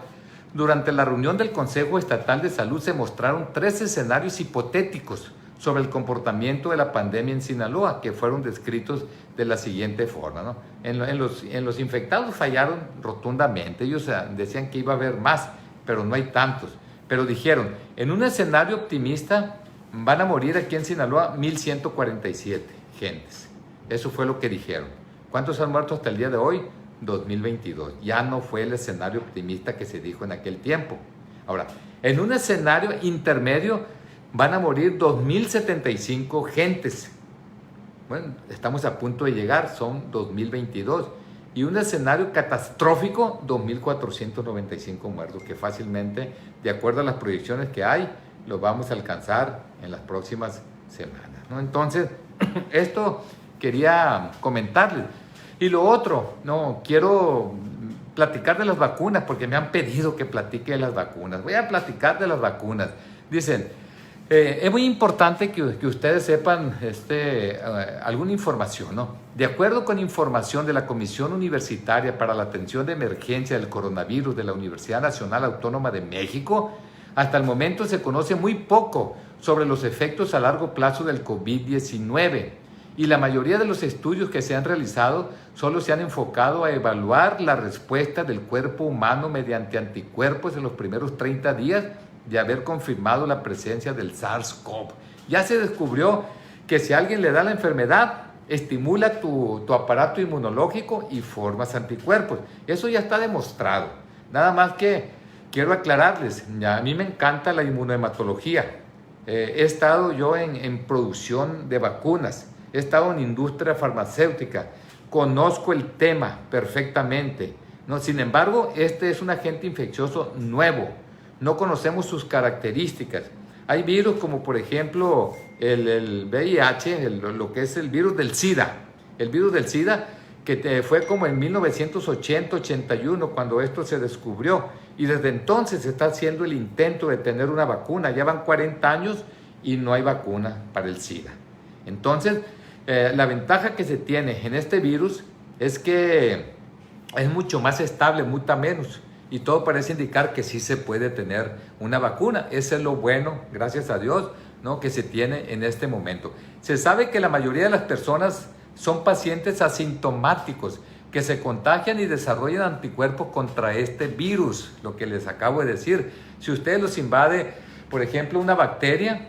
durante la reunión del Consejo Estatal de Salud se mostraron 3 escenarios hipotéticos sobre el comportamiento de la pandemia en Sinaloa, que fueron descritos de la siguiente forma, ¿no? En los infectados fallaron rotundamente. Ellos decían que iba a haber más, pero no hay tantos. Pero dijeron, en un escenario optimista van a morir aquí en Sinaloa 1,147 gentes. Eso fue lo que dijeron. ¿Cuántos han muerto hasta el día de hoy? 2022. Ya no fue el escenario optimista que se dijo en aquel tiempo. Ahora, en un escenario intermedio van a morir 2,075 gentes. Bueno, estamos a punto de llegar, son 2022. Y un escenario catastrófico, 2,495 muertos, que fácilmente, de acuerdo a las proyecciones que hay, lo vamos a alcanzar en las próximas semanas, ¿no? Entonces, esto quería comentarles. Y lo otro, no, quiero platicar de las vacunas, porque me han pedido que platique de las vacunas. Voy a platicar de las vacunas. Dicen, es muy importante que ustedes sepan alguna información, ¿no? De acuerdo con información de la Comisión Universitaria para la Atención de Emergencia del Coronavirus de la Universidad Nacional Autónoma de México, hasta el momento se conoce muy poco sobre los efectos a largo plazo del COVID-19 y la mayoría de los estudios que se han realizado solo se han enfocado a evaluar la respuesta del cuerpo humano mediante anticuerpos en los primeros 30 días de haber confirmado la presencia del SARS-CoV. Ya se descubrió que si alguien le da la enfermedad, estimula tu aparato inmunológico y formas anticuerpos. Eso ya está demostrado. Nada más que quiero aclararles, a mí me encanta la inmunohematología. He estado yo en producción de vacunas, he estado en industria farmacéutica, conozco el tema perfectamente, ¿no? Sin embargo, este es un agente infeccioso nuevo, no conocemos sus características. Hay virus como por ejemplo el VIH, lo que es el virus del SIDA. El virus del SIDA que fue como en 1980-81 cuando esto se descubrió. Y desde entonces se está haciendo el intento de tener una vacuna. Ya van 40 años y no hay vacuna para el SIDA. Entonces, la ventaja que se tiene en este virus es que es mucho más estable, muta menos. Y todo parece indicar que sí se puede tener una vacuna. Ese es lo bueno, gracias a Dios, ¿no?, que se tiene en este momento. Se sabe que la mayoría de las personas son pacientes asintomáticos que se contagian y desarrollan anticuerpos contra este virus, lo que les acabo de decir. Si ustedes los invade, por ejemplo, una bacteria,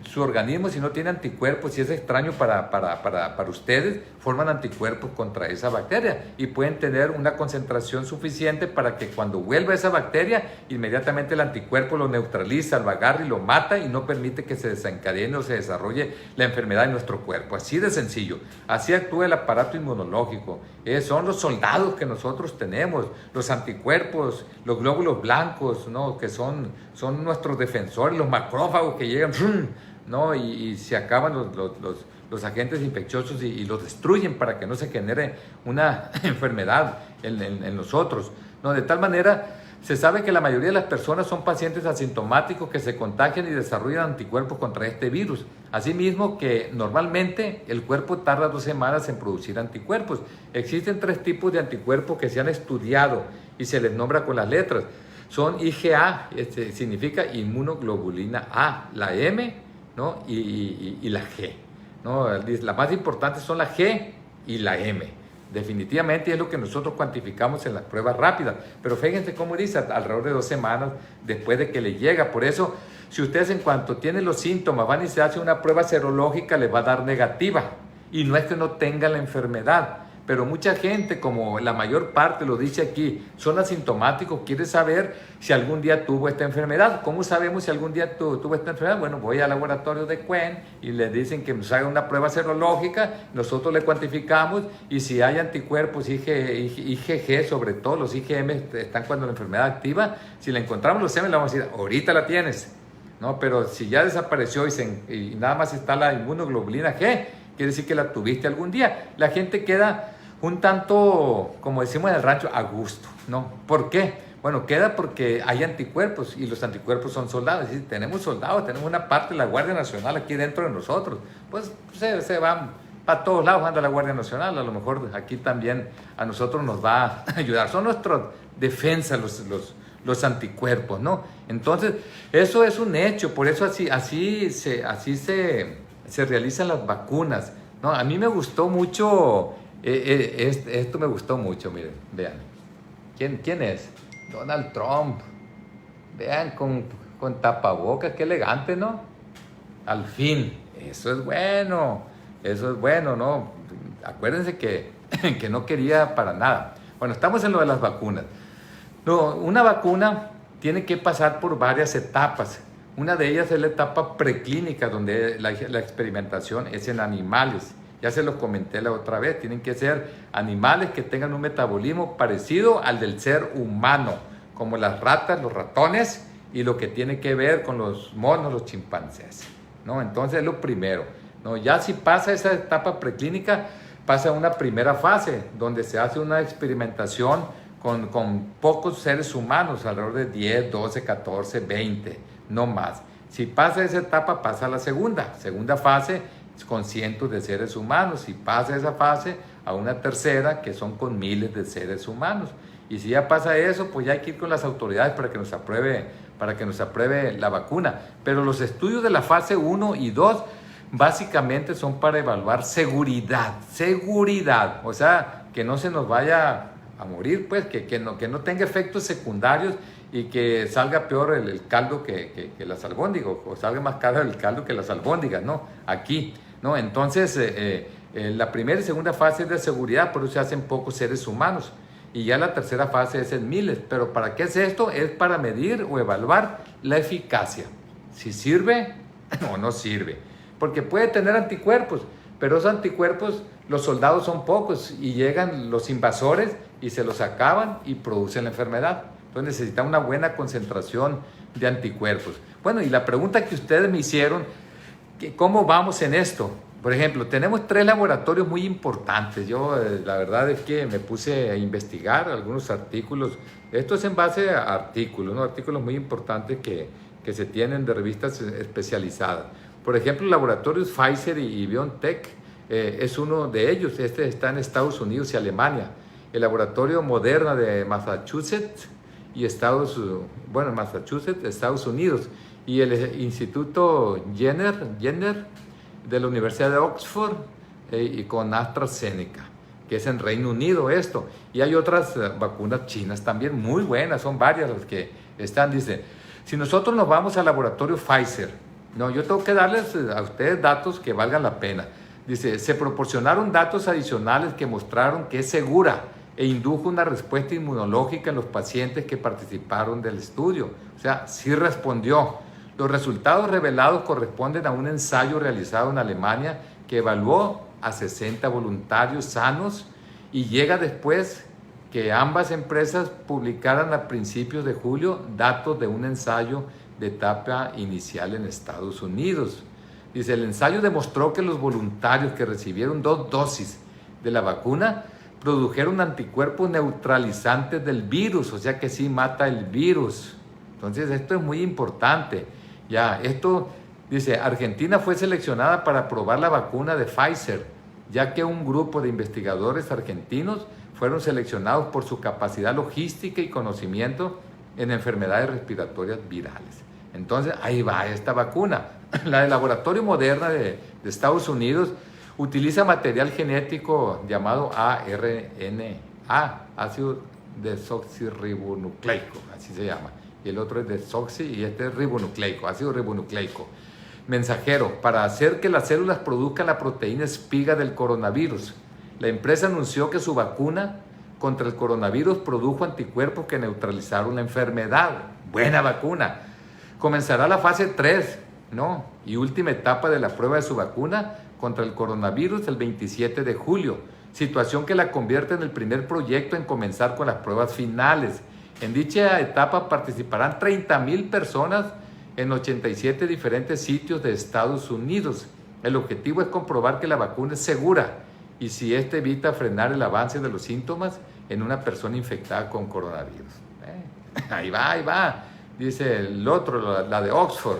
su organismo, si no tiene anticuerpos, si es extraño para ustedes, forman anticuerpos contra esa bacteria y pueden tener una concentración suficiente para que cuando vuelva esa bacteria, inmediatamente el anticuerpo lo neutraliza, lo agarra y lo mata y no permite que se desencadene o se desarrolle la enfermedad en nuestro cuerpo. Así de sencillo. Así actúa el aparato inmunológico. Son los soldados que nosotros tenemos, los anticuerpos, los glóbulos blancos, ¿no?, que son nuestros defensores, los macrófagos que llegan, ¿no?, y se acaban los agentes infecciosos y los destruyen para que no se genere una enfermedad en nosotros, ¿no? De tal manera, se sabe que la mayoría de las personas son pacientes asintomáticos que se contagian y desarrollan anticuerpos contra este virus. Asimismo que normalmente el cuerpo tarda 2 semanas en producir anticuerpos. Existen 3 tipos de anticuerpos que se han estudiado y se les nombra con las letras. Son IgA, significa inmunoglobulina A, la M, ¿no?, y la G, ¿no? Las más importantes son la G y la M. Definitivamente es lo que nosotros cuantificamos en las pruebas rápidas. Pero fíjense cómo dice, alrededor de 2 semanas después de que le llega. Por eso, si ustedes en cuanto tienen los síntomas van y se hacen una prueba serológica, les va a dar negativa. Y no es que no tengan la enfermedad. Pero mucha gente, como la mayor parte lo dice aquí, son asintomáticos, quiere saber si algún día tuvo esta enfermedad. ¿Cómo sabemos si algún día tuvo esta enfermedad? Bueno, voy al laboratorio de Quen y le dicen que nos haga una prueba serológica, nosotros le cuantificamos y si hay anticuerpos IgG, sobre todo los IgM están cuando la enfermedad activa, si la encontramos los semen le vamos a decir, ahorita la tienes, ¿no? Pero si ya desapareció y nada más está la inmunoglobulina G, quiere decir que la tuviste algún día. La gente queda un tanto, como decimos en el rancho, a gusto, ¿no? ¿Por qué? Bueno, queda porque hay anticuerpos y los anticuerpos son soldados. Es decir, tenemos soldados, tenemos una parte de la Guardia Nacional aquí dentro de nosotros. Pues se van para todos lados, anda la Guardia Nacional. A lo mejor aquí también a nosotros nos va a ayudar. Son nuestras defensas los anticuerpos, ¿no? Entonces, eso es un hecho, por eso así se realizan las vacunas, ¿no? A mí me gustó mucho, esto me gustó mucho, miren, vean. ¿Quién es? Donald Trump. Vean, con tapabocas, qué elegante, ¿no? Al fin, eso es bueno, ¿no? Acuérdense que no quería para nada. Bueno, estamos en lo de las vacunas. No, una vacuna tiene que pasar por varias etapas. Una de ellas es la etapa preclínica, donde la experimentación es en animales. Ya se los comenté la otra vez, tienen que ser animales que tengan un metabolismo parecido al del ser humano, como las ratas, los ratones y lo que tiene que ver con los monos, los chimpancés, ¿no? Entonces es lo primero, ¿no? Ya si pasa esa etapa preclínica, pasa a una primera fase, donde se hace una experimentación con pocos seres humanos, alrededor de 10, 12, 14, 20, no más. Si pasa esa etapa, pasa a la segunda fase, con cientos de seres humanos. Si pasa esa fase, a una tercera, que son con miles de seres humanos. Y si ya pasa eso, pues ya hay que ir con las autoridades para que nos apruebe la vacuna. Pero los estudios de la fase 1 y 2 básicamente son para evaluar seguridad, o sea, que no se nos vaya a morir, pues, que no tenga efectos secundarios y que salga peor el caldo que las albóndigas, o salga más caro el caldo que las albóndigas, ¿no? Aquí, ¿no? Entonces, la primera y segunda fase es de seguridad, por eso se hacen pocos seres humanos. Y ya la tercera fase es en miles. Pero ¿para qué es esto? Es para medir o evaluar la eficacia. Si sirve o no sirve. Porque puede tener anticuerpos, pero esos anticuerpos, los soldados son pocos y llegan los invasores y se los acaban y producen la enfermedad. Entonces necesita una buena concentración de anticuerpos. Bueno, y la pregunta que ustedes me hicieron, ¿cómo vamos en esto? Por ejemplo, tenemos 3 laboratorios muy importantes. Yo, la verdad es que me puse a investigar algunos artículos. Esto es en base a artículos, ¿no? Artículos muy importantes que se tienen de revistas especializadas. Por ejemplo, el laboratorio Pfizer y BioNTech es uno de ellos. Este está en Estados Unidos y Alemania. El laboratorio Moderna de Massachusetts Massachusetts, Estados Unidos. Y el Instituto Jenner de la Universidad de Oxford y con AstraZeneca, que es en Reino Unido esto. Y hay otras vacunas chinas también muy buenas, son varias las que están. Dice, si nosotros nos vamos al laboratorio Pfizer, no, yo tengo que darles a ustedes datos que valgan la pena. Dice, se proporcionaron datos adicionales que mostraron que es segura e indujo una respuesta inmunológica en los pacientes que participaron del estudio. O sea, sí respondió. Los resultados revelados corresponden a un ensayo realizado en Alemania que evaluó a 60 voluntarios sanos y llega después que ambas empresas publicaran a principios de julio datos de un ensayo de etapa inicial en Estados Unidos. Dice, el ensayo demostró que los voluntarios que recibieron 2 dosis de la vacuna produjeron anticuerpos neutralizantes del virus, o sea que sí mata el virus. Entonces esto es muy importante. Ya, esto dice, Argentina fue seleccionada para probar la vacuna de Pfizer, ya que un grupo de investigadores argentinos fueron seleccionados por su capacidad logística y conocimiento en enfermedades respiratorias virales. Entonces, ahí va esta vacuna. La del laboratorio Moderna de Estados Unidos utiliza material genético llamado ARNA, ácido desoxirribonucleico, así se llama. Y el otro es desoxi y este es ribonucleico, ácido ribonucleico mensajero, para hacer que las células produzcan la proteína espiga del coronavirus. La empresa anunció que su vacuna contra el coronavirus produjo anticuerpos que neutralizaron la enfermedad. Buena vacuna. Comenzará la fase 3, ¿no? Y última etapa de la prueba de su vacuna contra el coronavirus el 27 de julio. Situación que la convierte en el primer proyecto en comenzar con las pruebas finales. En dicha etapa participarán 30,000 personas en 87 diferentes sitios de Estados Unidos. El objetivo es comprobar que la vacuna es segura y si ésta evita frenar el avance de los síntomas en una persona infectada con coronavirus. Ahí va. Dice el otro, la de Oxford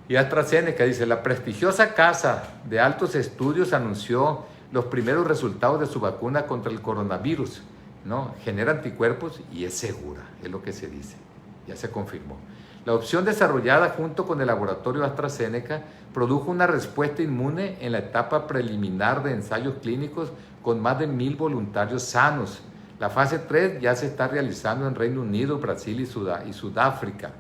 y AstraZeneca. Dice, la prestigiosa casa de altos estudios anunció los primeros resultados de su vacuna contra el coronavirus, ¿no? Genera anticuerpos y es segura, es lo que se dice. ya se confirmó. La opción desarrollada junto con el laboratorio AstraZeneca produjo una respuesta inmune en la etapa preliminar de ensayos clínicos con más de 1,000 voluntarios sanos. La fase 3 ya se está realizando en Reino Unido, Brasil y Sudáfrica.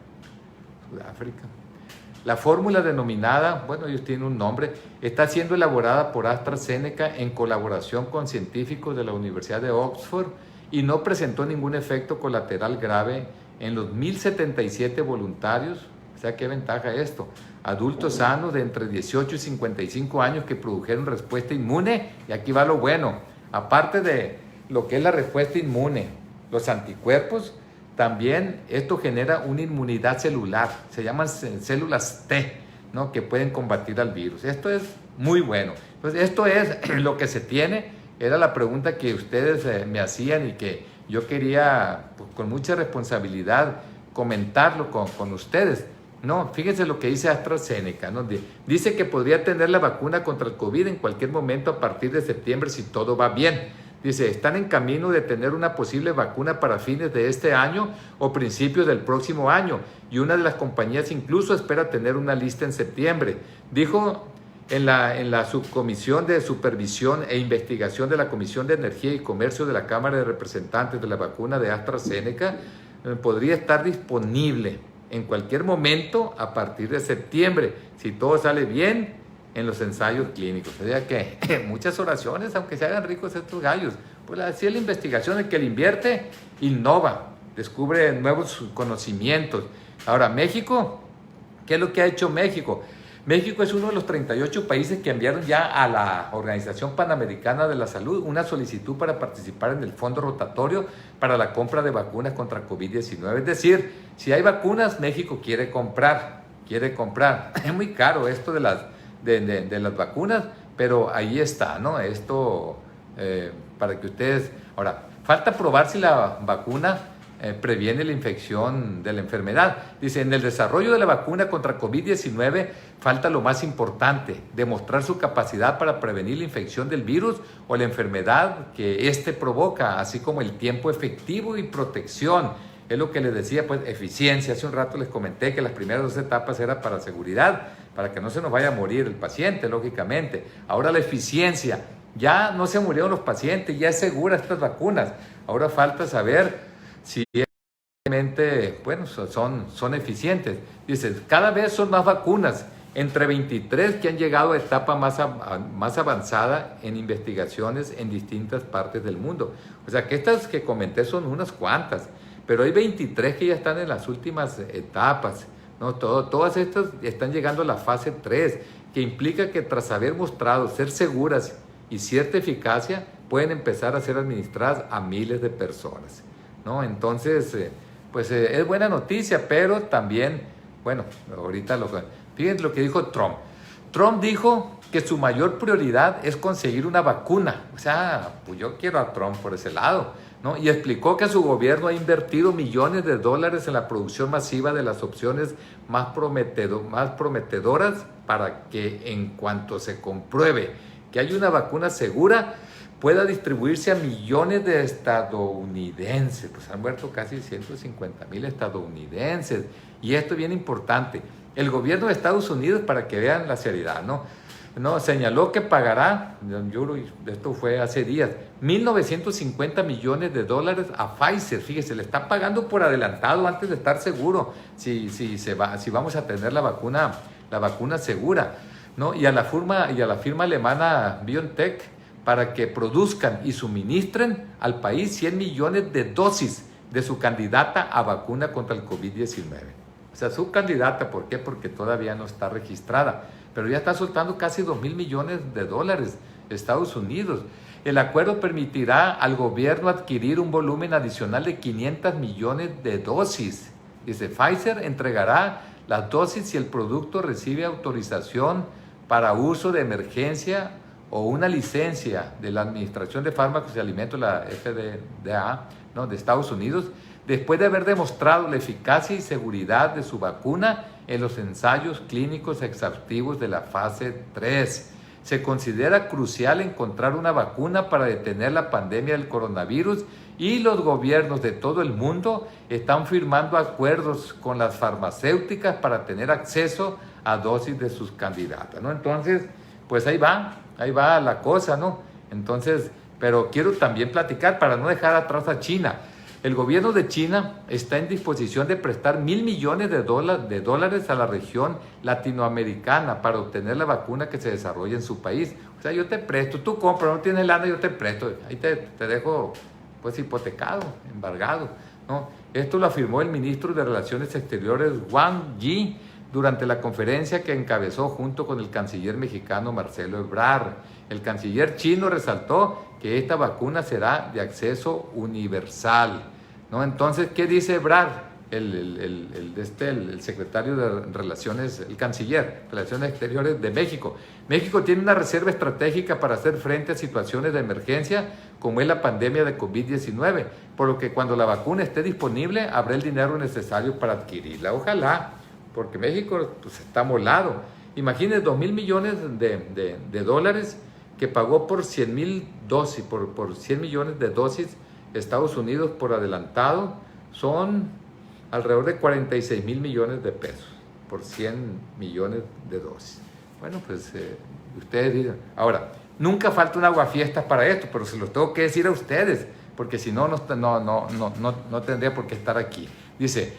La fórmula denominada, bueno, ellos tienen un nombre, está siendo elaborada por AstraZeneca en colaboración con científicos de la Universidad de Oxford y no presentó ningún efecto colateral grave en los 1,077 voluntarios. O sea, ¿qué ventaja esto? Adultos sanos de entre 18 y 55 años que produjeron respuesta inmune. Y aquí va lo bueno. Aparte de lo que es la respuesta inmune, los anticuerpos, también esto genera una inmunidad celular. Se llaman células T, ¿no?, que pueden combatir al virus. Esto es muy bueno. Entonces, esto es lo que se tiene. Era la pregunta que ustedes me hacían y que yo quería, pues, con mucha responsabilidad comentarlo con ustedes. No, fíjense lo que dice AstraZeneca, ¿no? Dice que podría tener la vacuna contra el COVID en cualquier momento a partir de septiembre si todo va bien. Dice, están en camino de tener una posible vacuna para fines de este año o principios del próximo año. Y una de las compañías incluso espera tener una lista en septiembre. Dijo en la subcomisión de supervisión e investigación de la Comisión de Energía y Comercio de la Cámara de Representantes de la vacuna de AstraZeneca, podría estar disponible en cualquier momento a partir de septiembre, si todo sale bien en los ensayos clínicos. O sea que muchas oraciones, aunque se hagan ricos estos gallos. Pues así es la investigación, el que le invierte, innova, descubre nuevos conocimientos. Ahora, México, ¿qué es lo que ha hecho México? México es uno de los 38 países que enviaron ya a la Organización Panamericana de la Salud una solicitud para participar en el fondo rotatorio para la compra de vacunas contra COVID-19. Es decir, si hay vacunas, México quiere comprar. Es muy caro esto de las vacunas, pero ahí está, ¿no? Esto para que ustedes... Ahora, falta probar si la vacuna previene la infección de la enfermedad. Dice, en el desarrollo de la vacuna contra COVID-19 falta lo más importante, demostrar su capacidad para prevenir la infección del virus o la enfermedad que éste provoca, así como el tiempo efectivo y protección. Es lo que les decía, pues, eficiencia. Hace un rato les comenté que las primeras 2 etapas eran para seguridad, para que no se nos vaya a morir el paciente, lógicamente. Ahora la eficiencia. Ya no se murieron los pacientes, ya es segura estas vacunas. Ahora falta saber si realmente, bueno, son eficientes. Dice, cada vez son más vacunas, entre 23 que han llegado a etapa más avanzada en investigaciones en distintas partes del mundo. O sea, que estas que comenté son unas cuantas, pero hay 23 que ya están en las últimas etapas, ¿no? Todas estas están llegando a la fase 3, que implica que tras haber mostrado ser seguras y cierta eficacia, pueden empezar a ser administradas a miles de personas, ¿no? Entonces, es buena noticia, pero también, bueno, ahorita fíjense lo que dijo Trump. Trump dijo que su mayor prioridad es conseguir una vacuna. O sea, pues yo quiero a Trump por ese lado, ¿no? Y explicó que su gobierno ha invertido millones de dólares en la producción masiva de las opciones más prometedoras para que en cuanto se compruebe que hay una vacuna segura, pueda distribuirse a millones de estadounidenses. Pues han muerto casi 150,000 estadounidenses. Y esto es bien importante. El gobierno de Estados Unidos, para que vean la seriedad, ¿no? Señaló que pagará, esto fue hace días, $1,950 millones a Pfizer. Fíjese, le está pagando por adelantado antes de estar seguro si vamos a tener la vacuna segura, ¿no? Y a la firma alemana BioNTech para que produzcan y suministren al país 100 millones de dosis de su candidata a vacuna contra el COVID-19. O sea, su candidata, ¿por qué? Porque todavía no está registrada, pero ya está soltando casi $2,000 millones Estados Unidos. El acuerdo permitirá al gobierno adquirir un volumen adicional de 500 millones de dosis. Dice, Pfizer entregará las dosis si el producto recibe autorización para uso de emergencia o una licencia de la Administración de Fármacos y Alimentos, la FDA, ¿no?, de Estados Unidos, después de haber demostrado la eficacia y seguridad de su vacuna en los ensayos clínicos exhaustivos de la fase 3. Se considera crucial encontrar una vacuna para detener la pandemia del coronavirus y los gobiernos de todo el mundo están firmando acuerdos con las farmacéuticas para tener acceso a dosis de sus candidatas, ¿no? Entonces, pues ahí va la cosa, ¿no? Entonces, pero quiero también platicar para no dejar atrás a China. El gobierno de China está en disposición de prestar $1,000 millones de dólares a la región latinoamericana para obtener la vacuna que se desarrolla en su país. O sea, yo te presto, tú compras, no tienes lana, yo te presto, ahí te dejo pues hipotecado, embargado, ¿no? Esto lo afirmó el ministro de Relaciones Exteriores Wang Yi durante la conferencia que encabezó junto con el canciller mexicano Marcelo Ebrard. El canciller chino resaltó que esta vacuna será de acceso universal, ¿no? Entonces, ¿qué dice Ebrard? El secretario de Relaciones, el canciller de Relaciones Exteriores de México. México tiene una reserva estratégica para hacer frente a situaciones de emergencia como es la pandemia de COVID-19, por lo que cuando la vacuna esté disponible habrá el dinero necesario para adquirirla. Ojalá, porque México pues, está molado. Imagínense 2,000 millones de dólares que pagó por 100,000 dosis, por 100 millones de dosis Estados Unidos por adelantado, son alrededor de 46,000 millones de pesos por 100 millones de dosis. Bueno, pues ustedes digan. Ahora, nunca falta un aguafiestas para esto, pero se los tengo que decir a ustedes, porque si no, no tendría por qué estar aquí. Dice,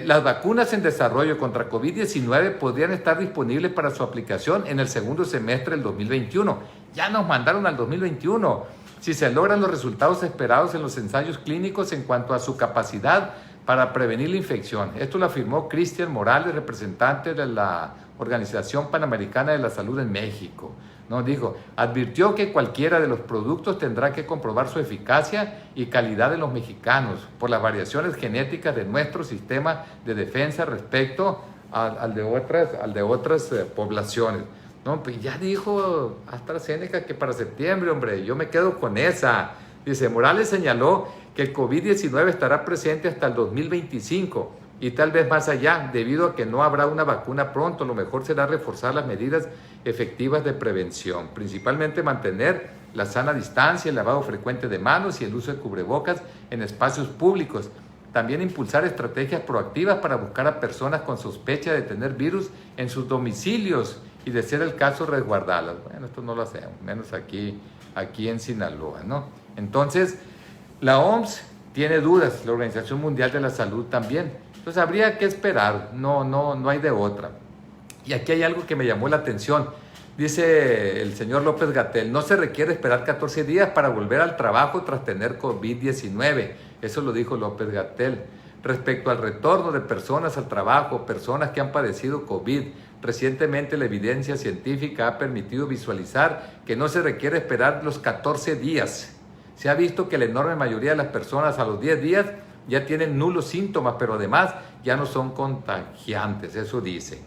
las vacunas en desarrollo contra COVID-19 podrían estar disponibles para su aplicación en el segundo semestre del 2021. Ya nos mandaron al 2021. Si se logran los resultados esperados en los ensayos clínicos en cuanto a su capacidad para prevenir la infección. Esto lo afirmó Cristian Morales, representante de la Organización Panamericana de la Salud en México. No, dijo, advirtió que cualquiera de los productos tendrá que comprobar su eficacia y calidad de los mexicanos por las variaciones genéticas de nuestro sistema de defensa respecto al de otras poblaciones. No, pues ya dijo AstraZeneca que para septiembre, hombre, yo me quedo con esa. Dice, Morales señaló que el COVID-19 estará presente hasta el 2025 y tal vez más allá, debido a que no habrá una vacuna pronto. Lo mejor será reforzar las medidas efectivas de prevención, principalmente mantener la sana distancia, el lavado frecuente de manos y el uso de cubrebocas en espacios públicos. También impulsar estrategias proactivas para buscar a personas con sospecha de tener virus en sus domicilios y, de ser el caso, resguardarlas. Bueno, esto no lo hacemos, menos aquí en Sinaloa, ¿no? Entonces, la OMS tiene dudas, la Organización Mundial de la Salud también. Entonces, habría que esperar, no hay de otra. Y aquí hay algo que me llamó la atención. Dice el señor López-Gatell, no se requiere esperar 14 días para volver al trabajo tras tener COVID-19. Eso lo dijo López-Gatell. Respecto al retorno de personas al trabajo, personas que han padecido COVID, recientemente la evidencia científica ha permitido visualizar que no se requiere esperar los 14 días. Se ha visto que la enorme mayoría de las personas a los 10 días ya tienen nulos síntomas, pero además ya no son contagiantes, eso dice.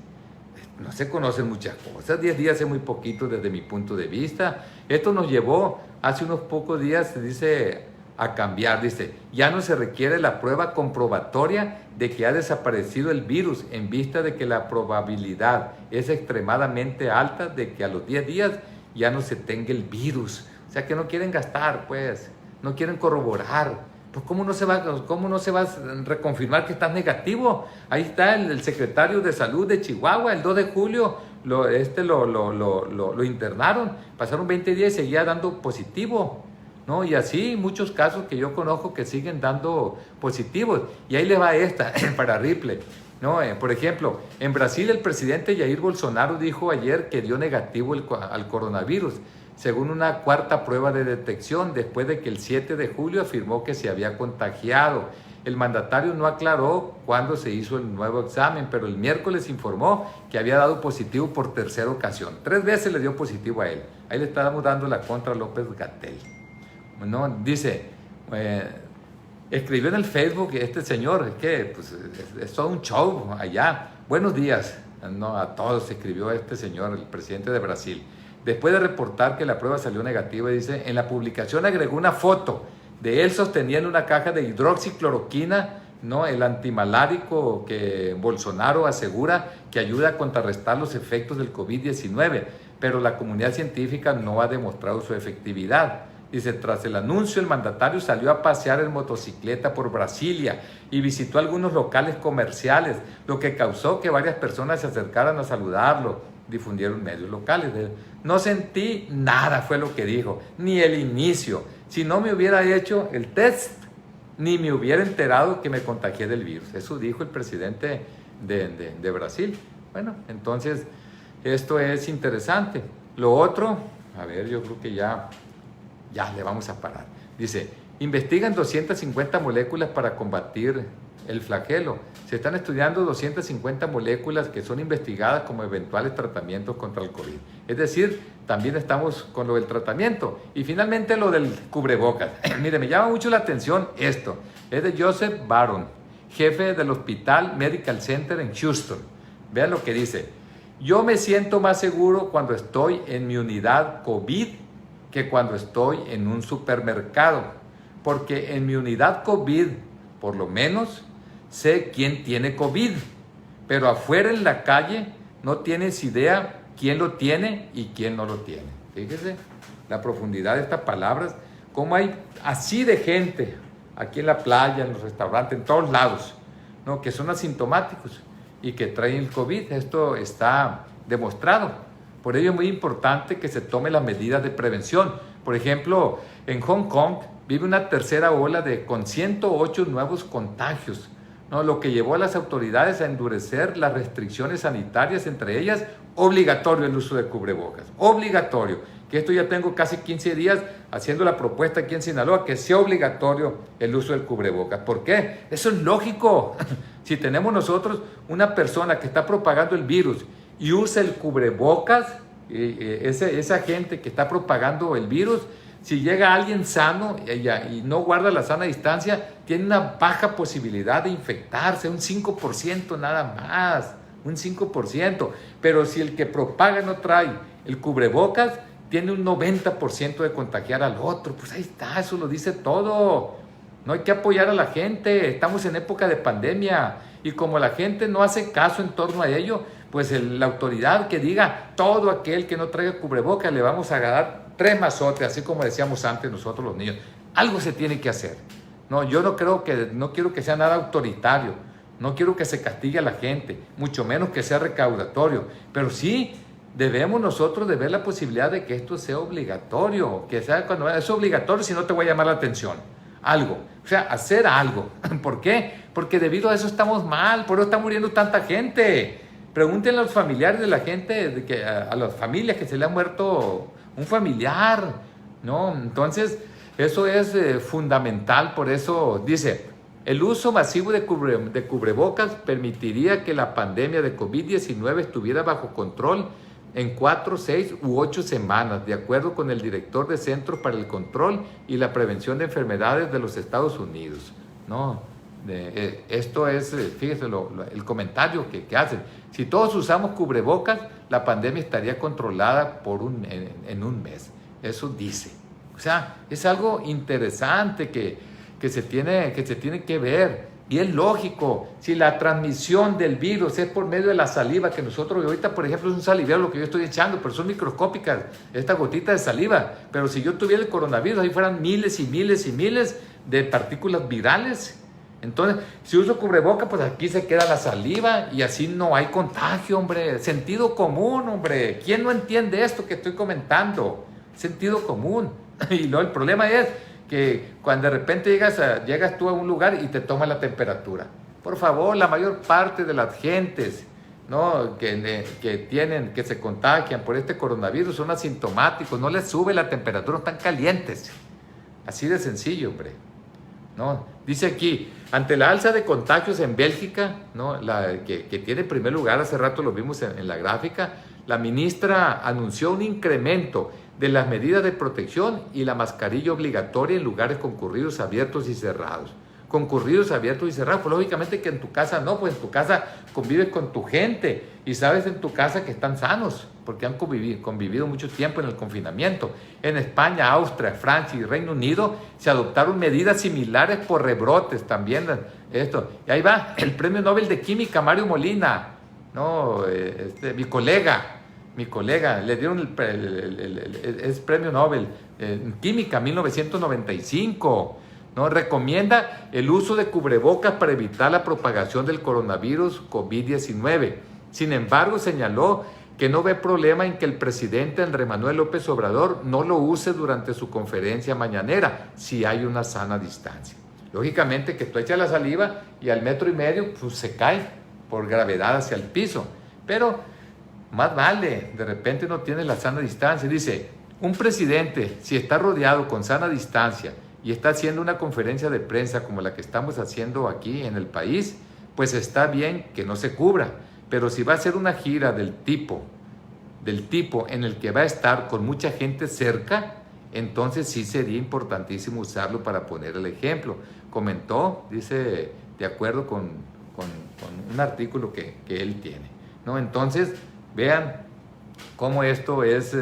No se conocen muchas cosas, 10 días es muy poquito desde mi punto de vista. Esto nos llevó hace unos pocos días, dice, a cambiar. Dice, ya no se requiere la prueba comprobatoria de que ha desaparecido el virus, en vista de que la probabilidad es extremadamente alta de que a los 10 días ya no se tenga el virus. O sea que no quieren gastar, pues, no quieren corroborar. Pues ¿cómo no se va a reconfirmar que estás negativo? Ahí está el secretario de Salud de Chihuahua, el 2 de julio lo internaron, pasaron 20 días y seguía dando positivo, ¿no? Y así muchos casos que yo conozco que siguen dando positivos. Y ahí le va esta para Ripley, ¿no? Por ejemplo, en Brasil el presidente Jair Bolsonaro dijo ayer que dio negativo al coronavirus, según una cuarta prueba de detección, después de que el 7 de julio afirmó que se había contagiado. El mandatario no aclaró cuándo se hizo el nuevo examen, pero el miércoles informó que había dado positivo por tercera ocasión. 3 veces le dio positivo a él. Ahí le estábamos dando la contra a López-Gatell, ¿no? Dice, escribió en el Facebook este señor, que pues, es todo un show allá. Buenos días, ¿no? A todos escribió este señor, el presidente de Brasil. Después de reportar que la prueba salió negativa, dice, en la publicación agregó una foto de él sosteniendo una caja de hidroxicloroquina, ¿no? El antimalárico que Bolsonaro asegura que ayuda a contrarrestar los efectos del COVID-19, pero la comunidad científica no ha demostrado su efectividad. Dice, tras el anuncio, el mandatario salió a pasear en motocicleta por Brasilia y visitó algunos locales comerciales, lo que causó que varias personas se acercaran a saludarlo, difundieron medios locales. No sentí nada, fue lo que dijo, ni el inicio. Si no me hubiera hecho el test, ni me hubiera enterado que me contagié del virus. Eso dijo el presidente de Brasil. Bueno, entonces, esto es interesante. Lo otro, a ver, yo creo que ya le vamos a parar. Dice, investigan 250 moléculas para combatir el flagelo. Se están estudiando 250 moléculas que son investigadas como eventuales tratamientos contra el COVID. Es decir, también estamos con lo del tratamiento. Y finalmente lo del cubrebocas. Mire, me llama mucho la atención esto. Es de Joseph Barron, jefe del Hospital Medical Center en Houston. Vean lo que dice. Yo me siento más seguro cuando estoy en mi unidad COVID que cuando estoy en un supermercado, porque en mi unidad COVID, por lo menos, sé quién tiene COVID, pero afuera en la calle no tienes idea quién lo tiene y quién no lo tiene. Fíjese la profundidad de estas palabras, cómo hay así de gente aquí en la playa, en los restaurantes, en todos lados, ¿no? Que son asintomáticos y que traen el COVID. Esto está demostrado. Por ello es muy importante que se tomen las medidas de prevención. Por ejemplo, en Hong Kong vive una tercera ola con 108 nuevos contagios, ¿no? Lo que llevó a las autoridades a endurecer las restricciones sanitarias, entre ellas obligatorio el uso de cubrebocas. Obligatorio. Que esto ya tengo casi 15 días haciendo la propuesta aquí en Sinaloa que sea obligatorio el uso del cubrebocas. ¿Por qué? Eso es lógico. Si tenemos nosotros una persona que está propagando el virus y usa el cubrebocas, esa gente que está propagando el virus, si llega alguien sano y no guarda la sana distancia, tiene una baja posibilidad de infectarse, un 5% nada más, un 5%. Pero si el que propaga no trae el cubrebocas, tiene un 90% de contagiar al otro. Pues ahí está, eso lo dice todo. No hay que apoyar a la gente, estamos en época de pandemia y como la gente no hace caso en torno a ello, pues la autoridad que diga todo aquel que no traiga cubrebocas le vamos a dar 3 mazotes, así como decíamos antes nosotros los niños. Algo se tiene que hacer. No, yo no quiero que sea nada autoritario, no quiero que se castigue a la gente, mucho menos que sea recaudatorio, pero sí debemos nosotros de ver la posibilidad de que esto sea obligatorio, que sea cuando es obligatorio, si no te voy a llamar la atención. Algo, o sea, hacer algo. ¿Por qué? Porque debido a eso estamos mal, por eso está muriendo tanta gente. Pregúntenle a los familiares de la gente, a las familias que se le ha muerto un familiar, ¿no? Entonces, eso es fundamental, por eso dice, el uso masivo de cubrebocas permitiría que la pandemia de COVID-19 estuviera bajo control en 4, 6 u 8 semanas, de acuerdo con el director de Centros para el Control y la Prevención de Enfermedades de los Estados Unidos, ¿no? Esto es, fíjese el comentario que hacen. Si todos usamos cubrebocas, la pandemia estaría controlada en un mes. Eso dice. O sea, es algo interesante que se tiene que ver. Y es lógico, si la transmisión del virus es por medio de la saliva, que nosotros ahorita, por ejemplo, es un salivero lo que yo estoy echando, pero son microscópicas, esta gotita de saliva. Pero si yo tuviera el coronavirus, ahí fueran miles y miles y miles de partículas virales. Entonces, si uso cubreboca, pues aquí se queda la saliva y así no hay contagio, hombre. Sentido común, hombre. ¿Quién no entiende esto que estoy comentando? Sentido común. Y no, el problema es que cuando de repente llegas tú a un lugar y te tomas la temperatura. Por favor, la mayor parte de las gentes, ¿no? que se contagian por este coronavirus son asintomáticos, no les sube la temperatura, están calientes. Así de sencillo, hombre. ¿No? Dice aquí, ante la alza de contagios en Bélgica, ¿no? que tiene primer lugar, hace rato lo vimos en la gráfica, la ministra anunció un incremento de las medidas de protección y la mascarilla obligatoria en lugares concurridos, abiertos y cerrados. Concurridos, abiertos y cerrados, pues lógicamente que en tu casa no, pues en tu casa convives con tu gente y sabes en tu casa que están sanos, porque han convivido mucho tiempo en el confinamiento. En España, Austria, Francia y Reino Unido se adoptaron medidas similares por rebrotes también. Y ahí va el premio Nobel de Química, Mario Molina, ¿no? Mi colega, le dieron es premio Nobel Química, 1995. ¿No? Recomienda el uso de cubrebocas para evitar la propagación del coronavirus COVID-19. Sin embargo, señaló que no ve problema en que el presidente Andrés Manuel López Obrador no lo use durante su conferencia mañanera, si hay una sana distancia. Lógicamente que tú echas la saliva y al 1,5 metros pues, se cae por gravedad hacia el piso. Pero más vale, de repente no tiene la sana distancia. Dice, un presidente, si está rodeado con sana distancia y está haciendo una conferencia de prensa como la que estamos haciendo aquí en el país, pues está bien que no se cubra. Pero si va a hacer una gira del tipo en el que va a estar con mucha gente cerca, entonces sí sería importantísimo usarlo para poner el ejemplo. Comentó, dice, de acuerdo con un artículo que él tiene, ¿no? Entonces, vean cómo esto es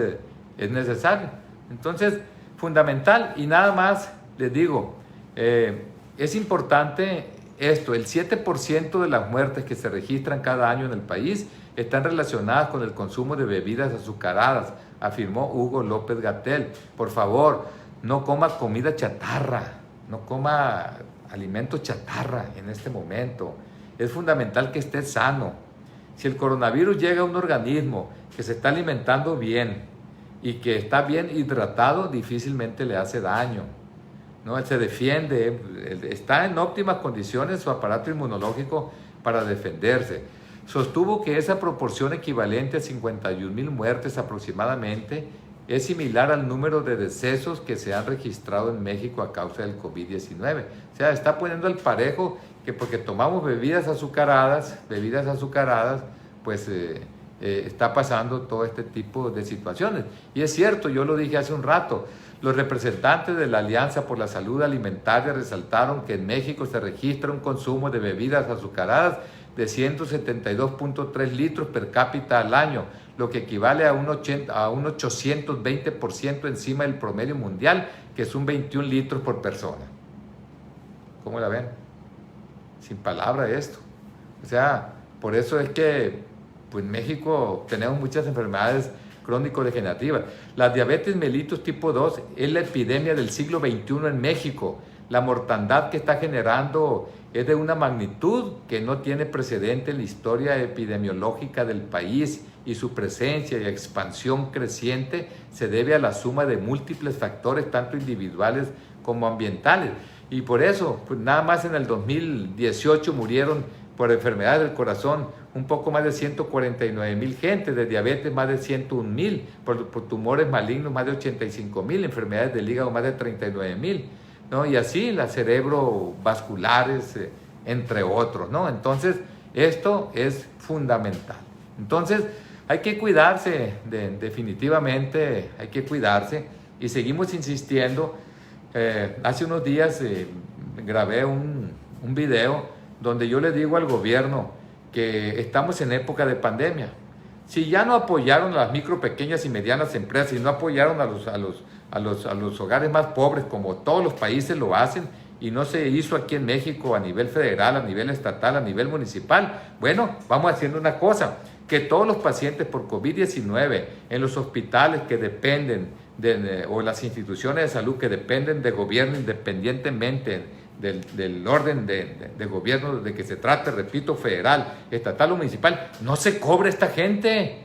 necesario. Entonces, fundamental, y nada más les digo, es importante esto, el 7% de las muertes que se registran cada año en el país están relacionadas con el consumo de bebidas azucaradas, afirmó Hugo López-Gatell. Por favor, no coma comida chatarra, no coma alimentos chatarra en este momento. Es fundamental que esté sano. Si el coronavirus llega a un organismo que se está alimentando bien y que está bien hidratado, difícilmente le hace daño, ¿no? Él se defiende, está en óptimas condiciones su aparato inmunológico para defenderse. Sostuvo que esa proporción equivalente a 51,000 muertes aproximadamente es similar al número de decesos que se han registrado en México a causa del COVID-19. O sea, está poniendo al parejo que porque tomamos bebidas azucaradas, pues está pasando todo este tipo de situaciones. Y es cierto, yo lo dije hace un rato, los representantes de la Alianza por la Salud Alimentaria resaltaron que en México se registra un consumo de bebidas azucaradas de 172.3 litros per cápita al año, lo que equivale a un 820% encima del promedio mundial, que es un 21 litros por persona. ¿Cómo la ven? Sin palabra esto. O sea, por eso es que pues, en México tenemos muchas enfermedades crónico-degenerativas. La diabetes mellitus tipo 2 es la epidemia del siglo XXI en México. La mortandad que está generando es de una magnitud que no tiene precedente en la historia epidemiológica del país, y su presencia y expansión creciente se debe a la suma de múltiples factores, tanto individuales como ambientales. Y por eso, pues nada más en el 2018 murieron por enfermedades del corazón un poco más de 149,000 gente, de diabetes más de 101,000, por tumores malignos más de 85,000, enfermedades del hígado más de 39,000, ¿no? Y así las cerebrovasculares, entre otros, ¿no? Entonces, esto es fundamental. Entonces, hay que cuidarse, definitivamente hay que cuidarse, y seguimos insistiendo. Hace unos días grabé un video donde yo le digo al gobierno que estamos en época de pandemia. Si ya no apoyaron a las micro, pequeñas y medianas empresas, y no apoyaron a los hogares más pobres como todos los países lo hacen, y no se hizo aquí en México a nivel federal, a nivel estatal, a nivel municipal, bueno, vamos haciendo una cosa, que todos los pacientes por COVID-19 en los hospitales que dependen o las instituciones de salud que dependen de gobierno, independientemente del orden de gobierno de que se trate, repito, federal, estatal o municipal, no se cobre esta gente.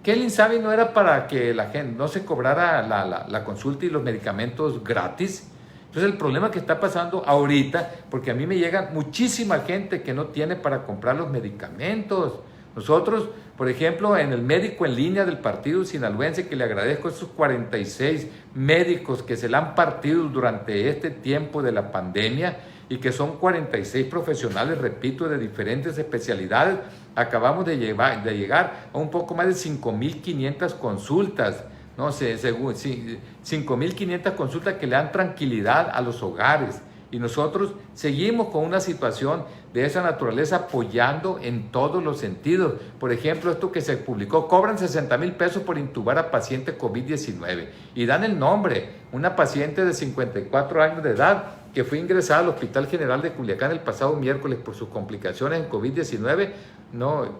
¿Que el INSABI no era para que la gente no se cobrara la consulta y los medicamentos gratis? Entonces el problema que está pasando ahorita, porque a mí me llega muchísima gente que no tiene para comprar los medicamentos. Nosotros, por ejemplo, en el médico en línea del partido sinaloense, que le agradezco a esos 46 médicos que se la han partido durante este tiempo de la pandemia, y que son 46 profesionales, repito, de diferentes especialidades, acabamos de llegar a un poco más de 5,500 consultas, ¿no? 5,500 consultas que le dan tranquilidad a los hogares. Y nosotros seguimos con una situación de esa naturaleza apoyando en todos los sentidos. Por ejemplo, esto que se publicó, cobran 60,000 pesos por intubar a paciente COVID-19 y dan el nombre, una paciente de 54 años de edad que fue ingresada al Hospital General de Culiacán el pasado miércoles por sus complicaciones en COVID-19, ¿no?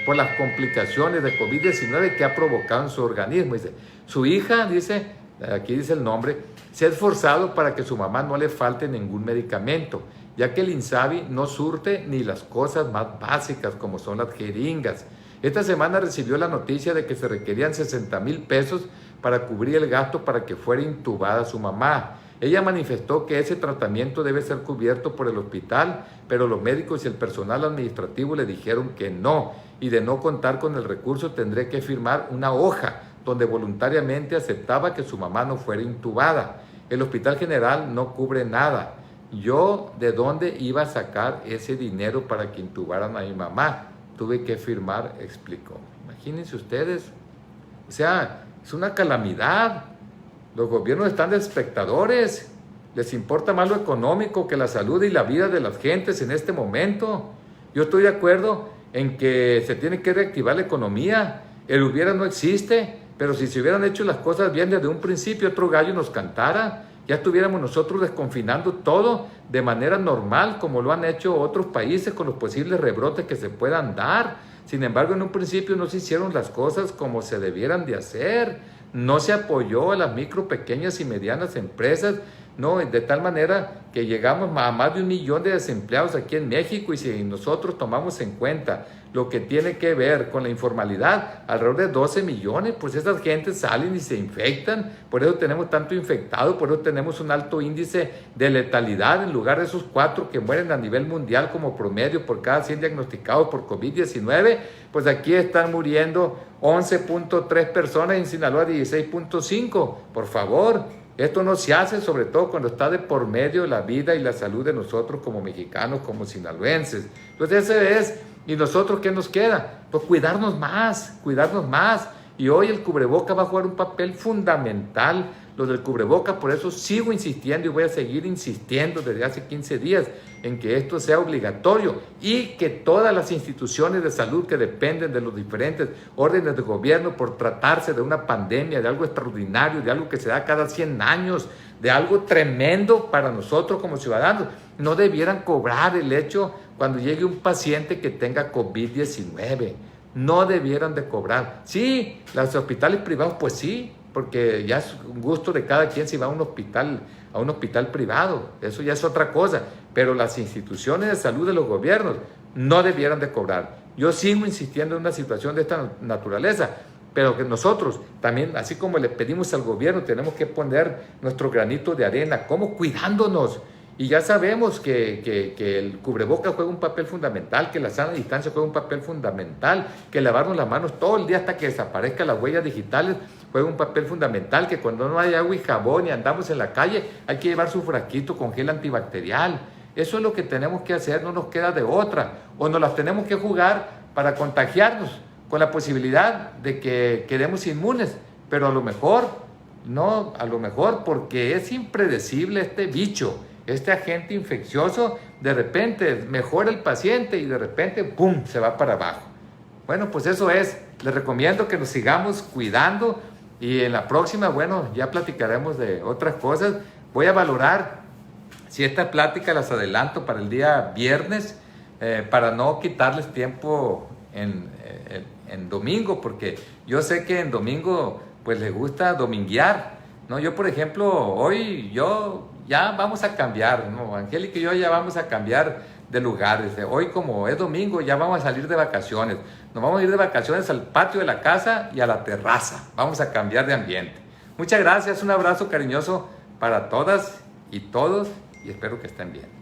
Por las complicaciones de COVID-19 que ha provocado en su organismo. Dice, su hija, dice, aquí dice el nombre, se ha esforzado para que su mamá no le falte ningún medicamento, ya que el INSABI no surte ni las cosas más básicas como son las jeringas. Esta semana recibió la noticia de que se requerían 60,000 pesos para cubrir el gasto para que fuera intubada su mamá. Ella manifestó que ese tratamiento debe ser cubierto por el hospital, pero los médicos y el personal administrativo le dijeron que no, y de no contar con el recurso tendría que firmar una hoja donde voluntariamente aceptaba que su mamá no fuera intubada. El Hospital General no cubre nada. Yo, ¿de dónde iba a sacar ese dinero para que intubaran a mi mamá? Tuve que firmar, explicó. Imagínense ustedes. O sea, es una calamidad. Los gobiernos están de espectadores. Les importa más lo económico que la salud y la vida de las gentes en este momento. Yo estoy de acuerdo en que se tiene que reactivar la economía. El hubiera no existe, pero si se hubieran hecho las cosas bien desde un principio, otro gallo nos cantara. Ya estuviéramos nosotros desconfinando todo de manera normal, como lo han hecho otros países con los posibles rebrotes que se puedan dar. Sin embargo, en un principio no se hicieron las cosas como se debieran de hacer. No se apoyó a las micro, pequeñas y medianas empresas, no, de tal manera que llegamos a más de 1 millón de desempleados aquí en México, y si nosotros tomamos en cuenta lo que tiene que ver con la informalidad, alrededor de 12 millones, pues esas gentes salen y se infectan, por eso tenemos tanto infectado, por eso tenemos un alto índice de letalidad en lugar de esos 4 que mueren a nivel mundial como promedio por cada 100 diagnosticados por COVID-19, pues aquí están muriendo 11.3 personas, en Sinaloa 16.5, por favor. Esto no se hace, sobre todo cuando está de por medio la vida y la salud de nosotros como mexicanos, como sinaloenses. Entonces ese es, ¿y nosotros qué nos queda? Pues cuidarnos más, cuidarnos más. Y hoy el cubreboca va a jugar un papel fundamental, lo del cubreboca, por eso sigo insistiendo y voy a seguir insistiendo desde hace 15 días en que esto sea obligatorio y que todas las instituciones de salud que dependen de los diferentes órdenes de gobierno por tratarse de una pandemia, de algo extraordinario, de algo que se da cada 100 años, de algo tremendo para nosotros como ciudadanos, no debieran cobrar el hecho cuando llegue un paciente que tenga COVID-19. No debieran de cobrar. Sí, los hospitales privados, pues sí, porque ya es un gusto de cada quien si va a un hospital privado, eso ya es otra cosa, pero las instituciones de salud de los gobiernos no debieran de cobrar. Yo sigo insistiendo en una situación de esta naturaleza, pero que nosotros también, así como le pedimos al gobierno, tenemos que poner nuestro granito de arena, ¿cómo? Cuidándonos. Y ya sabemos que el cubreboca juega un papel fundamental, que la sana distancia juega un papel fundamental, que lavarnos las manos todo el día hasta que desaparezcan las huellas digitales juega un papel fundamental, que cuando no hay agua y jabón y andamos en la calle hay que llevar su frasquito con gel antibacterial. Eso es lo que tenemos que hacer, no nos queda de otra. O nos las tenemos que jugar para contagiarnos con la posibilidad de que quedemos inmunes, pero a lo mejor, no, a lo mejor porque es impredecible este bicho. Este agente infeccioso, de repente mejora el paciente y de repente, ¡pum!, se va para abajo. Bueno, pues eso es. Les recomiendo que nos sigamos cuidando y en la próxima, bueno, ya platicaremos de otras cosas. Voy a valorar si esta plática las adelanto para el día viernes, para no quitarles tiempo en domingo, porque yo sé que en domingo pues les gusta dominguear, ¿no? Yo, por ejemplo, hoy ya vamos a cambiar, ¿no? Angélica y yo ya vamos a cambiar de lugares. Hoy, como es domingo, ya vamos a salir de vacaciones. Nos vamos a ir de vacaciones al patio de la casa y a la terraza. Vamos a cambiar de ambiente. Muchas gracias, un abrazo cariñoso para todas y todos y espero que estén bien.